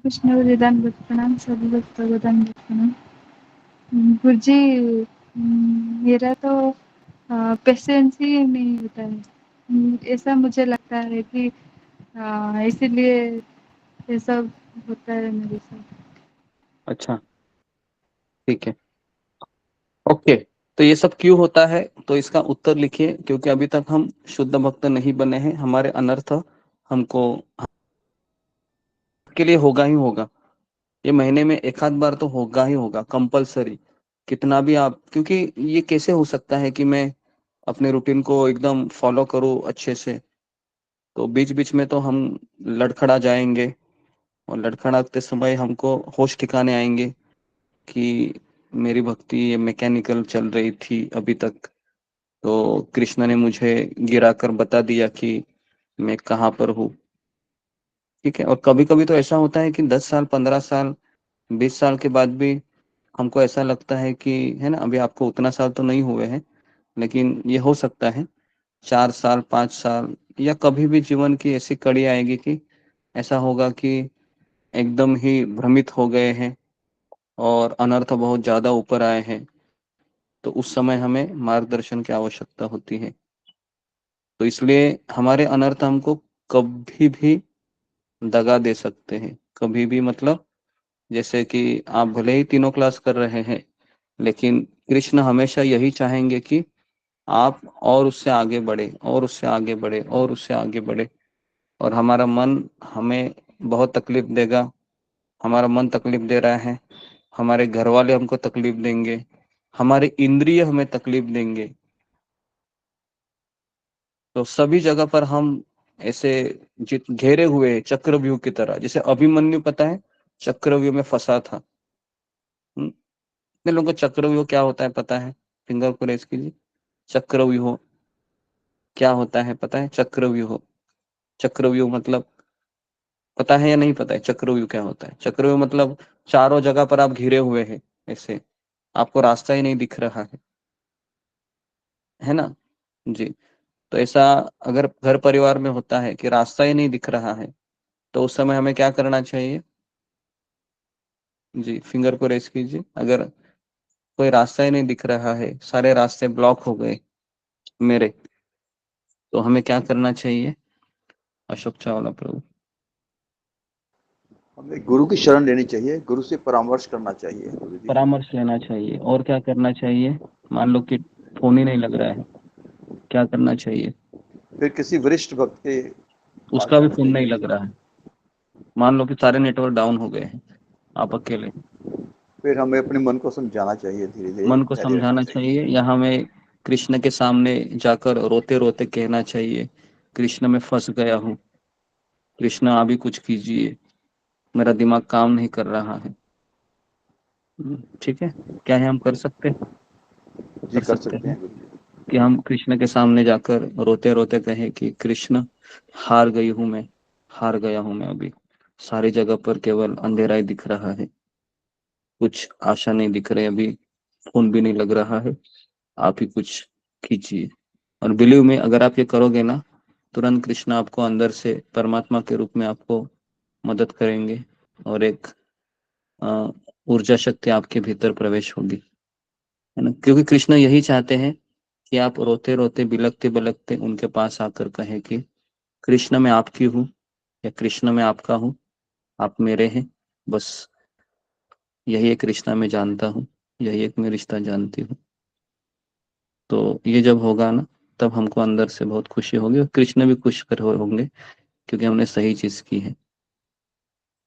कृष्ण गुरु दंडवत प्रणाम, सभी भक्तों को दंडवत प्रणाम। गुरुजी, मेरा तो पेशेंस ही नहीं होता है, ऐसा मुझे लगता है कि इसीलिए ये सब होता है मेरे साथ। अच्छा, ठीक है। ओके। तो ये सब क्यों होता है, तो इसका उत्तर लिखिए, क्योंकि अभी तक हम शुद्ध भक्त नहीं बने हैं। हमारे अनर्थ हमको के लिए होगा ही होगा। ये महीने में एक आध बार तो होगा ही होगा कंपलसरी, कितना भी आप, क्योंकि ये कैसे हो सकता है कि मैं अपने रूटीन को एकदम फॉलो करूँ अच्छे से, तो बीच बीच में तो हम लड़खड़ा जाएंगे, और लड़खड़ाते समय हमको होश ठिकाने आएंगे कि मेरी भक्ति ये मैकेनिकल चल रही थी अभी तक, तो कृष्ण ने मुझे गिराकर बता दिया कि मैं कहाँ पर हूँ। ठीक है, और कभी कभी तो ऐसा होता है कि 10 साल 15 साल 20 साल के बाद भी हमको ऐसा लगता है कि, है ना, अभी आपको उतना साल तो नहीं हुए हैं, लेकिन ये हो सकता है 4 साल 5 साल, या कभी भी जीवन की ऐसी कड़ी आएगी कि ऐसा होगा कि एकदम ही भ्रमित हो गए हैं और अनर्थ बहुत ज्यादा ऊपर आए हैं, तो उस समय हमें मार्गदर्शन की आवश्यकता होती है। तो इसलिए हमारे अनर्थ हमको कभी भी दगा दे सकते हैं, कभी भी, मतलब जैसे कि आप भले ही तीनों क्लास कर रहे हैं, लेकिन कृष्ण हमेशा यही चाहेंगे कि आप और उससे आगे बढ़े और उससे आगे बढ़े और उससे आगे बढ़े। और हमारा मन हमें बहुत तकलीफ देगा, हमारा मन तकलीफ दे रहा है, हमारे घर वाले हमको तकलीफ देंगे, हमारे इंद्रिय हमें तकलीफ देंगे, तो सभी जगह पर हम ऐसे घेरे हुए चक्रव्यूह की तरह, जैसे अभिमन्यु पता है चक्रव्यूह में फंसा था। इतने लोगों को चक्रव्यूह क्या होता है पता है? फिंगर को रेज कीजिए। चक्रव्यूह क्या होता है पता है? चक्रव्यूह, चक्रव्यूह मतलब पता है या नहीं पता है? चक्रव्यूह क्या होता है? चक्रव्यूह मतलब चारों जगह पर आप घिरे हुए हैं, ऐसे आपको रास्ता ही नहीं दिख रहा है ना जी। तो ऐसा अगर घर परिवार में होता है कि रास्ता ही नहीं दिख रहा है, तो उस समय हमें क्या करना चाहिए? जी, फिंगर को रेस कीजिए। अगर कोई रास्ता ही नहीं दिख रहा है, सारे रास्ते ब्लॉक हो गए मेरे, तो हमें क्या करना चाहिए? अशोक चावला प्रभु। हमें गुरु की शरण लेनी चाहिए, गुरु से परामर्श करना चाहिए। गुरु जी, परामर्श लेना चाहिए। और क्या करना चाहिए? मान लो कि फोन ही नहीं लग रहा है, क्या करना चाहिए? फिर किसी वरिष्ठ भक्त के पास उसका भी जाना फोन नहीं चाहिए। लग रहा है, मान लो कि सारे नेटवर्क डाउन हो गए हैं, आप अकेले। फिर हमें अपने मन को समझाना चाहिए, धीरे धीरे मन को धैर्य रखना समझाना चाहिए। चाहिए, या हमें कृष्ण के सामने जाकर रोते रोते कहना चाहिए, कृष्ण मैं फंस गया हूँ, कृष्ण अभी कुछ कीजिए, मेरा दिमाग काम नहीं कर रहा है। ठीक है, क्या है हम कर सकते हैं? जी, कर कर सकते सकते हैं हैं गुरु जी। कि हम कृष्ण के सामने जाकर रोते रोते कहें कि कृष्ण हार गई हूं मैं, हार गया हूं मैं, अभी सारी जगह पर केवल अंधेरा ही दिख रहा है, कुछ आशा नहीं दिख रही, अभी फोन भी नहीं लग रहा है, आप ही कुछ कीजिए। और बिलीव में अगर आप ये करोगे ना, तुरंत कृष्ण आपको अंदर से परमात्मा के रूप में आपको मदद करेंगे, और एक ऊर्जा शक्ति आपके भीतर प्रवेश होगी, है ना। क्योंकि कृष्ण यही चाहते हैं कि आप रोते रोते बिलखते बिलखते उनके पास आकर कहें कि कृष्ण मैं आपकी हूँ, या कृष्ण मैं आपका हूँ, आप मेरे हैं, बस यही एक रिश्ता मैं जानता हूँ, यही एक मैं रिश्ता जानती हूँ। तो ये जब होगा ना, तब हमको अंदर से बहुत खुशी होगी, और कृष्ण भी खुश कर होंगे, क्योंकि हमने सही चीज की है।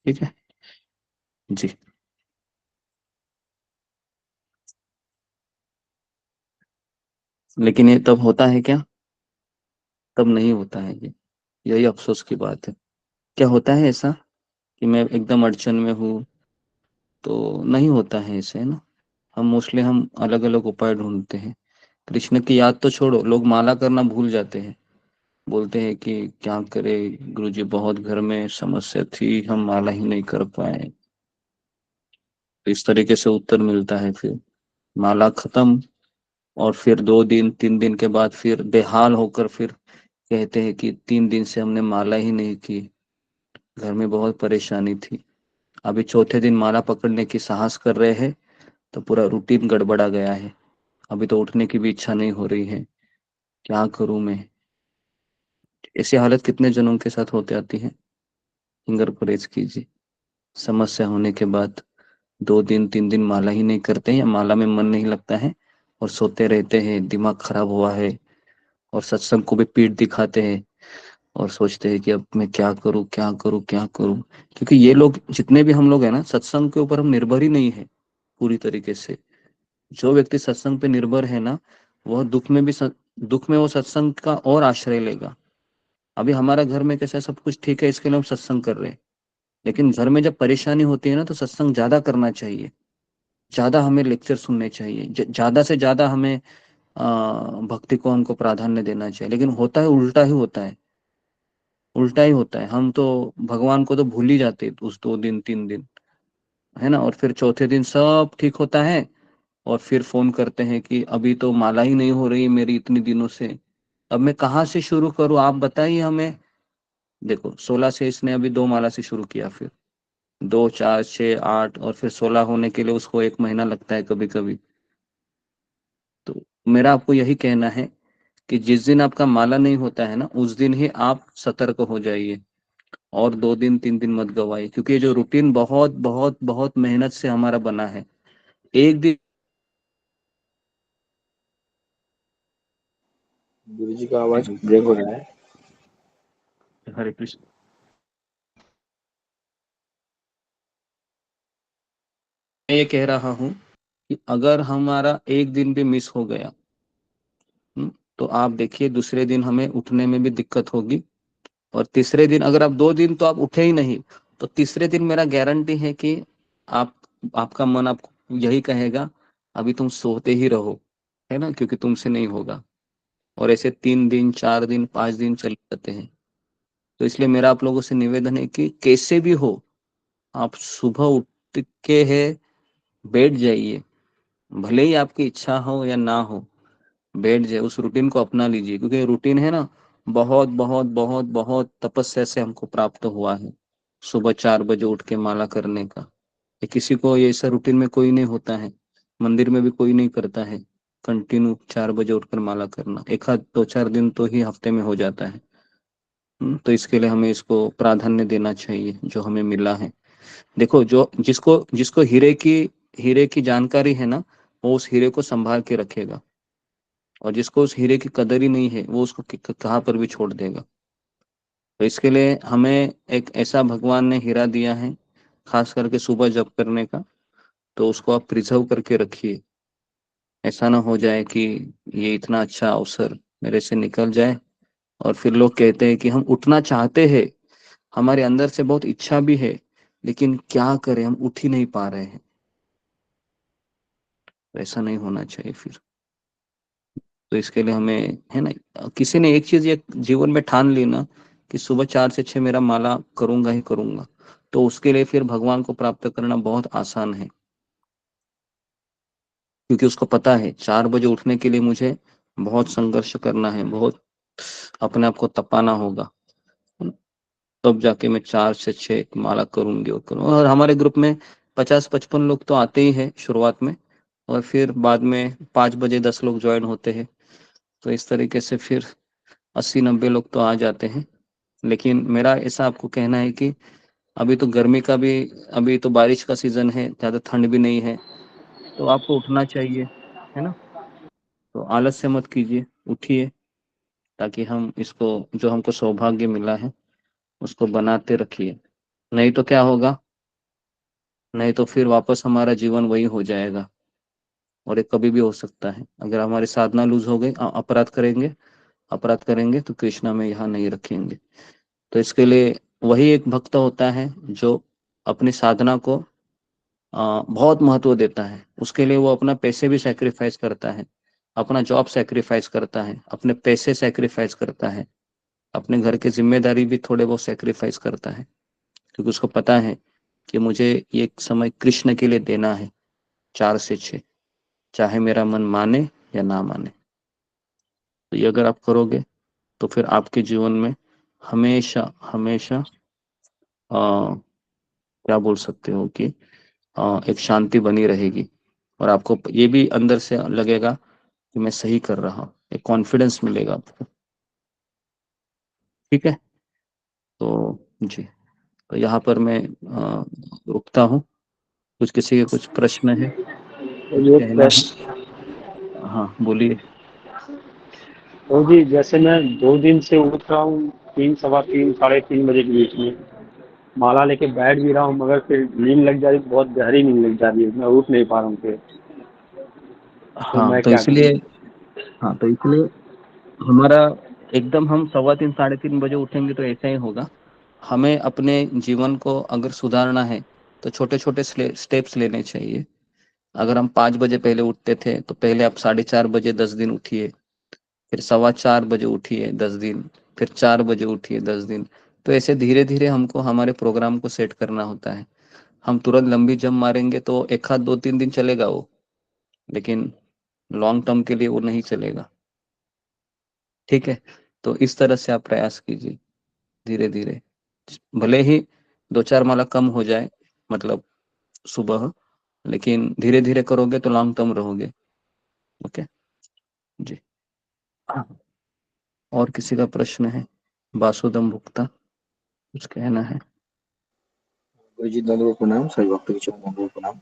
ठीक है जी। लेकिन ये तब होता है क्या? तब नहीं होता है ये, यही अफसोस की बात है। क्या होता है ऐसा कि मैं एकदम अड़चन में हूँ, तो नहीं होता है ऐसे, है ना। हम अलग अलग उपाय ढूंढते हैं। कृष्ण की याद तो छोड़ो, लोग माला करना भूल जाते हैं, बोलते हैं कि क्या करे गुरुजी, बहुत घर में समस्या थी, हम माला ही नहीं कर पाए। तो इस तरीके से उत्तर मिलता है, फिर माला खत्म, और फिर 2 दिन 3 दिन के बाद फिर बेहाल होकर फिर कहते हैं कि 3 दिन से हमने माला ही नहीं की, घर में बहुत परेशानी थी। अभी चौथे दिन माला पकड़ने की साहस कर रहे हैं, तो पूरा रूटीन गड़बड़ा गया है, अभी तो उठने की भी इच्छा नहीं हो रही है, क्या करूं मैं। ऐसी हालत कितने जनों के साथ होते आती है? फिंगर को रेज कीजिए। समस्या होने के बाद 2 दिन 3 दिन माला ही नहीं करते, या माला में मन नहीं लगता है, और सोते रहते हैं, दिमाग खराब हुआ है, और सत्संग को भी पीठ दिखाते हैं, और सोचते हैं कि अब मैं क्या करूं क्या करूं क्या करूं, क्योंकि ये लोग जितने भी हम लोग हैं ना, सत्संग के ऊपर हम निर्भर ही नहीं है पूरी तरीके से। जो व्यक्ति सत्संग पे निर्भर है ना, वह दुख में वो सत्संग का और आश्रय लेगा। अभी हमारा घर में कैसा सब कुछ ठीक है, इसके लिए हम सत्संग कर रहे हैं, लेकिन घर में जब परेशानी होती है ना, तो सत्संग ज्यादा करना चाहिए, ज्यादा हमें लेक्चर सुनने चाहिए, ज्यादा से ज्यादा हमें भक्ति को हमको प्राधान्य देना चाहिए। लेकिन होता है उल्टा ही होता है, उल्टा ही होता है। हम तो भगवान को तो भूल ही जाते हैं उस 2 दिन 3 दिन, है ना। और फिर चौथे दिन सब ठीक होता है, और फिर फोन करते हैं कि अभी तो माला ही नहीं हो रही मेरी इतने दिनों से, अब मैं कहाँ से शुरू करूँ, आप बताइए हमें। देखो 16 से इसने अभी 2 माला से शुरू किया, फिर 2 4 6 8, और फिर 16 होने के लिए उसको 1 महीना लगता है कभी कभी। तो मेरा आपको यही कहना है कि जिस दिन आपका माला नहीं होता है ना, उस दिन ही आप सतर्क हो जाइए, और 2 दिन 3 दिन मत गवाइए, क्योंकि ये जो रूटीन बहुत बहुत बहुत मेहनत से हमारा बना है। एक दिन गुरु जी का आवाज ब्रेक हो रहा है। हरे कृष्ण। मैं ये कह रहा हूं कि अगर हमारा एक दिन भी मिस हो गया, तो आप देखिए दूसरे दिन हमें उठने में भी दिक्कत होगी, और तीसरे दिन अगर आप 2 दिन तो आप उठे ही नहीं, तो तीसरे दिन मेरा गारंटी है कि आप आपका मन आपको यही कहेगा अभी तुम सोते ही रहो, है ना, क्योंकि तुमसे नहीं होगा। और ऐसे 3 दिन 4 दिन 5 दिन चले जाते हैं। तो इसलिए मेरा आप लोगों से निवेदन है कि कैसे भी हो, आप सुबह उठ के है बैठ जाइए, भले ही आपकी इच्छा हो या ना हो, बैठ जाए, उस रूटीन को अपना लीजिए, क्योंकि रूटीन है ना, बहुत बहुत बहुत बहुत तपस्या से हमको प्राप्त हुआ है। सुबह 4 बजे उठ के माला करने का, ये किसी को ये ऐसा रूटीन में कोई नहीं होता है, मंदिर में भी कोई नहीं करता है कंटिन्यू 4 बजे उठकर माला करना। एक आध 2 4 दिन तो ही हफ्ते में हो जाता है। तो इसके लिए हमें इसको प्राधान्य देना चाहिए जो हमें मिला है। देखो, जो जिसको जिसको हीरे की जानकारी है ना, वो उस हीरे को संभाल के रखेगा, और जिसको उस हीरे की कदर ही नहीं है, वो उसको कहाँ पर भी छोड़ देगा। तो इसके लिए हमें एक ऐसा भगवान ने हीरा दिया है, खास करके सुबह जप करने का, तो उसको आप प्रिजर्व करके रखिए। ऐसा ना हो जाए कि ये इतना अच्छा अवसर मेरे से निकल जाए, और फिर लोग कहते हैं कि हम उठना चाहते हैं, हमारे अंदर से बहुत इच्छा भी है, लेकिन क्या करें, हम उठ ही नहीं पा रहे हैं। तो ऐसा नहीं होना चाहिए फिर। तो इसके लिए हमें, है ना, किसी ने एक चीज ये जीवन में ठान ली ना कि सुबह 4 से 6 मेरा माला करूंगा ही करूंगा, तो उसके लिए फिर भगवान को प्राप्त करना बहुत आसान है, क्योंकि उसको पता है 4 बजे उठने के लिए मुझे बहुत संघर्ष करना है, बहुत अपने आप को तपाना होगा, तब जाके मैं 4 से 6 माला करूंगी और करूंगा। और हमारे ग्रुप में 50-55 लोग तो आते ही हैं शुरुआत में, और फिर बाद में 5 बजे 10 लोग ज्वाइन होते हैं, तो इस तरीके से फिर 80-90 लोग तो आ जाते हैं। लेकिन मेरा ऐसा आपको कहना है कि अभी तो गर्मी का भी, अभी तो बारिश का सीजन है, ज्यादा ठंड भी नहीं है, तो आपको उठना चाहिए, है ना। तो आलस्य मत कीजिए, उठिए, ताकि हम इसको, जो हमको सौभाग्य मिला है, उसको बनाते रखिए। नहीं तो क्या होगा, नहीं तो फिर वापस हमारा जीवन वही हो जाएगा, और ये कभी भी हो सकता है। अगर हमारी साधना लूज हो गई, अपराध करेंगे तो कृष्णा में यहाँ नहीं रखेंगे। तो इसके लिए वही एक भक्त होता है जो अपनी साधना को बहुत महत्व देता है, उसके लिए वो अपना पैसे भी सेक्रीफाइस करता है, अपना जॉब सेक्रीफाइस करता है, अपने पैसे सेक्रीफाइस करता है, अपने घर की जिम्मेदारी भी थोड़े बहुत सेक्रीफाइस करता है, क्योंकि उसको पता है कि मुझे ये समय कृष्ण के लिए देना है, 4 से 6, चाहे मेरा मन माने या ना माने। तो ये अगर आप करोगे, तो फिर आपके जीवन में हमेशा हमेशा क्या बोल सकते हो कि एक शांति बनी रहेगी, और आपको ये भी अंदर से लगेगा कि मैं सही कर रहा हूँ, एक कॉन्फिडेंस मिलेगा आपको। ठीक है, तो जी, तो यहाँ पर मैं रुकता हूँ। कुछ किसी के कुछ प्रश्न है, कुछ ये कहना है? प्रश्न, हाँ बोलिए। तो जी जैसे मैं 2 दिन से उठ रहा हूँ, 3, 3:15, 3:30 के बीच में माला लेके बैठ भी रहा हूँ, मगर फिर नींद लग जा रही, बहुत गहरी नींद लग जा रही है, मैं उठ नहीं पा रहा हूँ फिर। तो हाँ मैं तो क्या करूँ? इसलिए हाँ तो इसलिए हमारा एकदम हम 3:15 3:30 बजे उठेंगे तो ऐसा ही होगा। हमें अपने जीवन को अगर सुधारना है तो छोटे छोटे स्टेप्स लेने चाहिए। अगर हम 5 बजे पहले उठते थे तो पहले आप 4:30 बजे 10 दिन उठिए, फिर 4:15 बजे उठिए 10 दिन, फिर 4 बजे उठिए 10 दिन। तो ऐसे धीरे धीरे हमको हमारे प्रोग्राम को सेट करना होता है। हम तुरंत लंबी जंप मारेंगे तो एक आध 2-3 दिन चलेगा वो, लेकिन लॉन्ग टर्म के लिए वो नहीं चलेगा। ठीक है, तो इस तरह से आप प्रयास कीजिए धीरे धीरे। भले ही 2-4 माला कम हो जाए, मतलब सुबह, लेकिन धीरे धीरे करोगे तो लॉन्ग टर्म रहोगे। ओके जी। और किसी का प्रश्न है? वासुदम भुक्ता कुछ कहना है? गुरु जी दंडवत प्रणाम, सभी भक्तों के चरणों में दंडवत प्रणाम।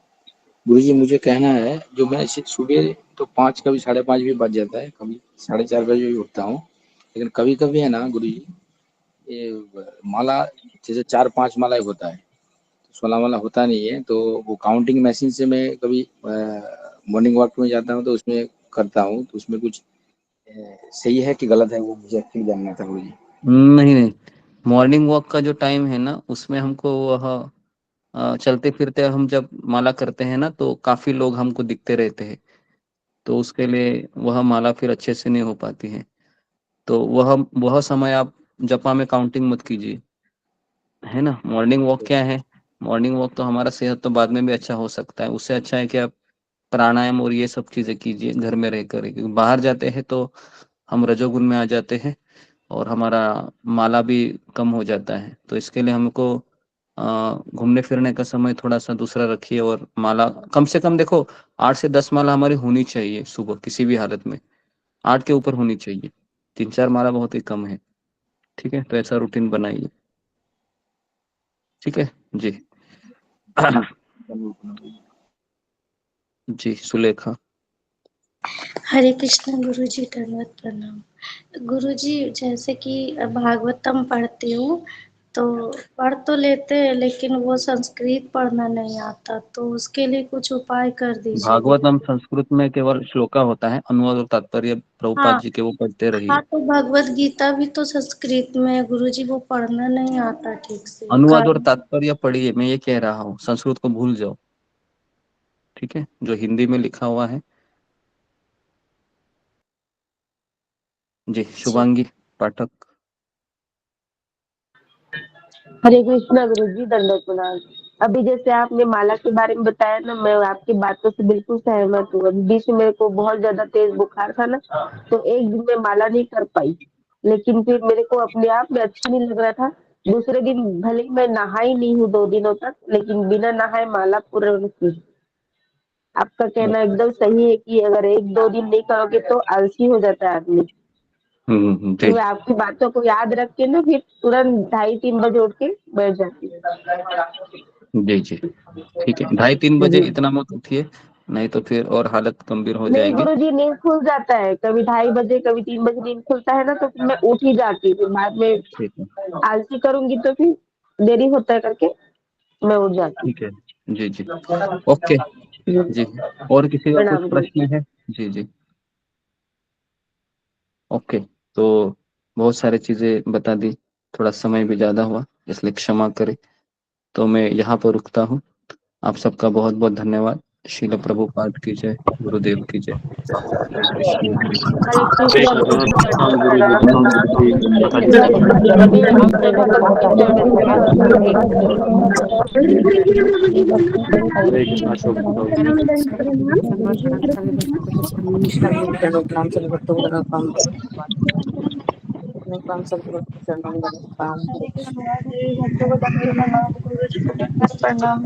गुरु जी मुझे कहना है, जो मैं सुबह तो 5 कभी 5:30 भी बज जाता है, कभी 4:30 बजे भी उठता हूँ, लेकिन कभी कभी है ना गुरु जी, ये माला जैसे 4-5 माला ही होता है, 16 माला होता नहीं है, तो वो काउंटिंग मशीन से मैं कभी मॉर्निंग वॉक में जाता हूँ तो उसमें करता हूँ, तो उसमें कुछ सही है कि गलत है, वो मुझे एक्चुअली जानना था गुरु जी। नहीं नहीं, मॉर्निंग वॉक का जो टाइम है ना, उसमें हमको वह चलते फिरते हम जब माला करते हैं ना तो काफी लोग हमको दिखते रहते हैं, तो उसके लिए वह माला फिर अच्छे से नहीं हो पाती है। तो वह समय आप जपा में काउंटिंग मत कीजिए, है ना। मॉर्निंग वॉक क्या है? मॉर्निंग वॉक तो हमारा सेहत तो बाद में भी अच्छा हो सकता है, उससे अच्छा है कि आप प्राणायाम और ये सब चीजें कीजिए घर में रहकर, क्योंकि बाहर जाते हैं तो हम रजोगुण में आ जाते हैं और हमारा माला भी कम हो जाता है। तो इसके लिए हमको घूमने फिरने का समय थोड़ा सा दूसरा रखिए, और माला कम से कम देखो 8 से 10 माला हमारी होनी चाहिए सुबह, किसी भी हालत में 8 के ऊपर होनी चाहिए। 3-4 माला बहुत ही कम है। ठीक है, तो ऐसा रूटीन बनाइए। ठीक है जी। जी सुलेखा। हरे कृष्ण गुरु जी, दंडवत प्रणाम। गुरु जी, जैसे कि भागवतम पढ़ती हूँ, तो पढ़ तो लेते हैं लेकिन वो संस्कृत पढ़ना नहीं आता, तो उसके लिए कुछ उपाय कर दीजिए गुरु। भागवतम संस्कृत में केवल श्लोका होता है, अनुवाद और तात्पर्य प्रभुपाद हाँ जी के वो पढ़ते हाँ, रहिए। तो भगवत गीता भी तो संस्कृत में है गुरु जी, वो पढ़ना नहीं आता ठीक से अनुवाद और कारण। तात्पर्य पढ़िए, मैं ये कह रहा हूँ, संस्कृत को भूल जाओ। ठीक है, जो हिंदी में लिखा हुआ है। जी शुभांगी पाठक। हरे कृष्णा गुरु जी, दंडवत प्रणाम। अभी जैसे आपने माला के बारे में बताया ना, मैं आपकी बातों से बिल्कुल सहमत हूँ। अभी बीच में मेरे को बहुत ज्यादा तेज बुखार था ना, तो एक दिन में माला नहीं कर पाई, लेकिन फिर मेरे को अपने आप में अच्छा नहीं लग रहा था। दूसरे दिन भले ही मैं नहाई नहीं हूँ 2 दिनों तक, लेकिन बिना नहाए माला पूर्ण की। आपका कहना एकदम सही है कि अगर 1-2 दिन नहीं करोगे तो आलसी हो जाता है आदमी। तो जी मैं आपकी बातों को याद रख के ना फिर तुरंत 2:30-3 बजे उठ के बैठ जाती हूँ। जी जी ठीक है, 2:30-3 बजे जी। इतना मत उठिए, नहीं तो फिर और हालत गंभीर हो नहीं जाएगी। गुरुजी, नींद खुल जाता है, कभी 2:30 बजे कभी 3 बजे नींद खुलता है ना, तो फिर मैं उठ ही जाती हूँ। फिर बाद में ठीक है आलसी करूंगी तो फिर देरी होता है करके मैं उठ जाती ठीक है। जी जी हूँ। ओके जी। और किसी का कुछ प्रणाम गुरु जी। प्रश्न है? जी जी ओके। तो बहुत सारी चीजें बता दी, थोड़ा समय भी ज्यादा हुआ इसलिए क्षमा करें। तो मैं यहाँ पर रुकता हूँ। आप सबका बहुत बहुत धन्यवाद। शील प्रभुपाद की जय, गुरुदेव की जय। हरे कृष्ण हरे हरे कृष्ण। कृष्णा गुरु जी, प्रणाम दंडवत गुरु जी, प्रणाम। प्रणाम गुरु जी, माता जी मैं प्रणाम। सभी भक्तों को सबके चरणों में नमस्कार करती हूँ। हरे कृष्णा शोक भगवान। हरे कृष्ण गुरु जी, दंडवत प्रणाम, सभी भक्तों को चरणों में दंडवत प्रणाम, सभी भक्तों को दंडवत प्रणाम, सभी भक्तों को चरणों में दंडवत प्रणाम। हरे कृष्णा, सभी भक्तों को दंडवत प्रणाम, गुरु जी को दंडवत प्रणाम।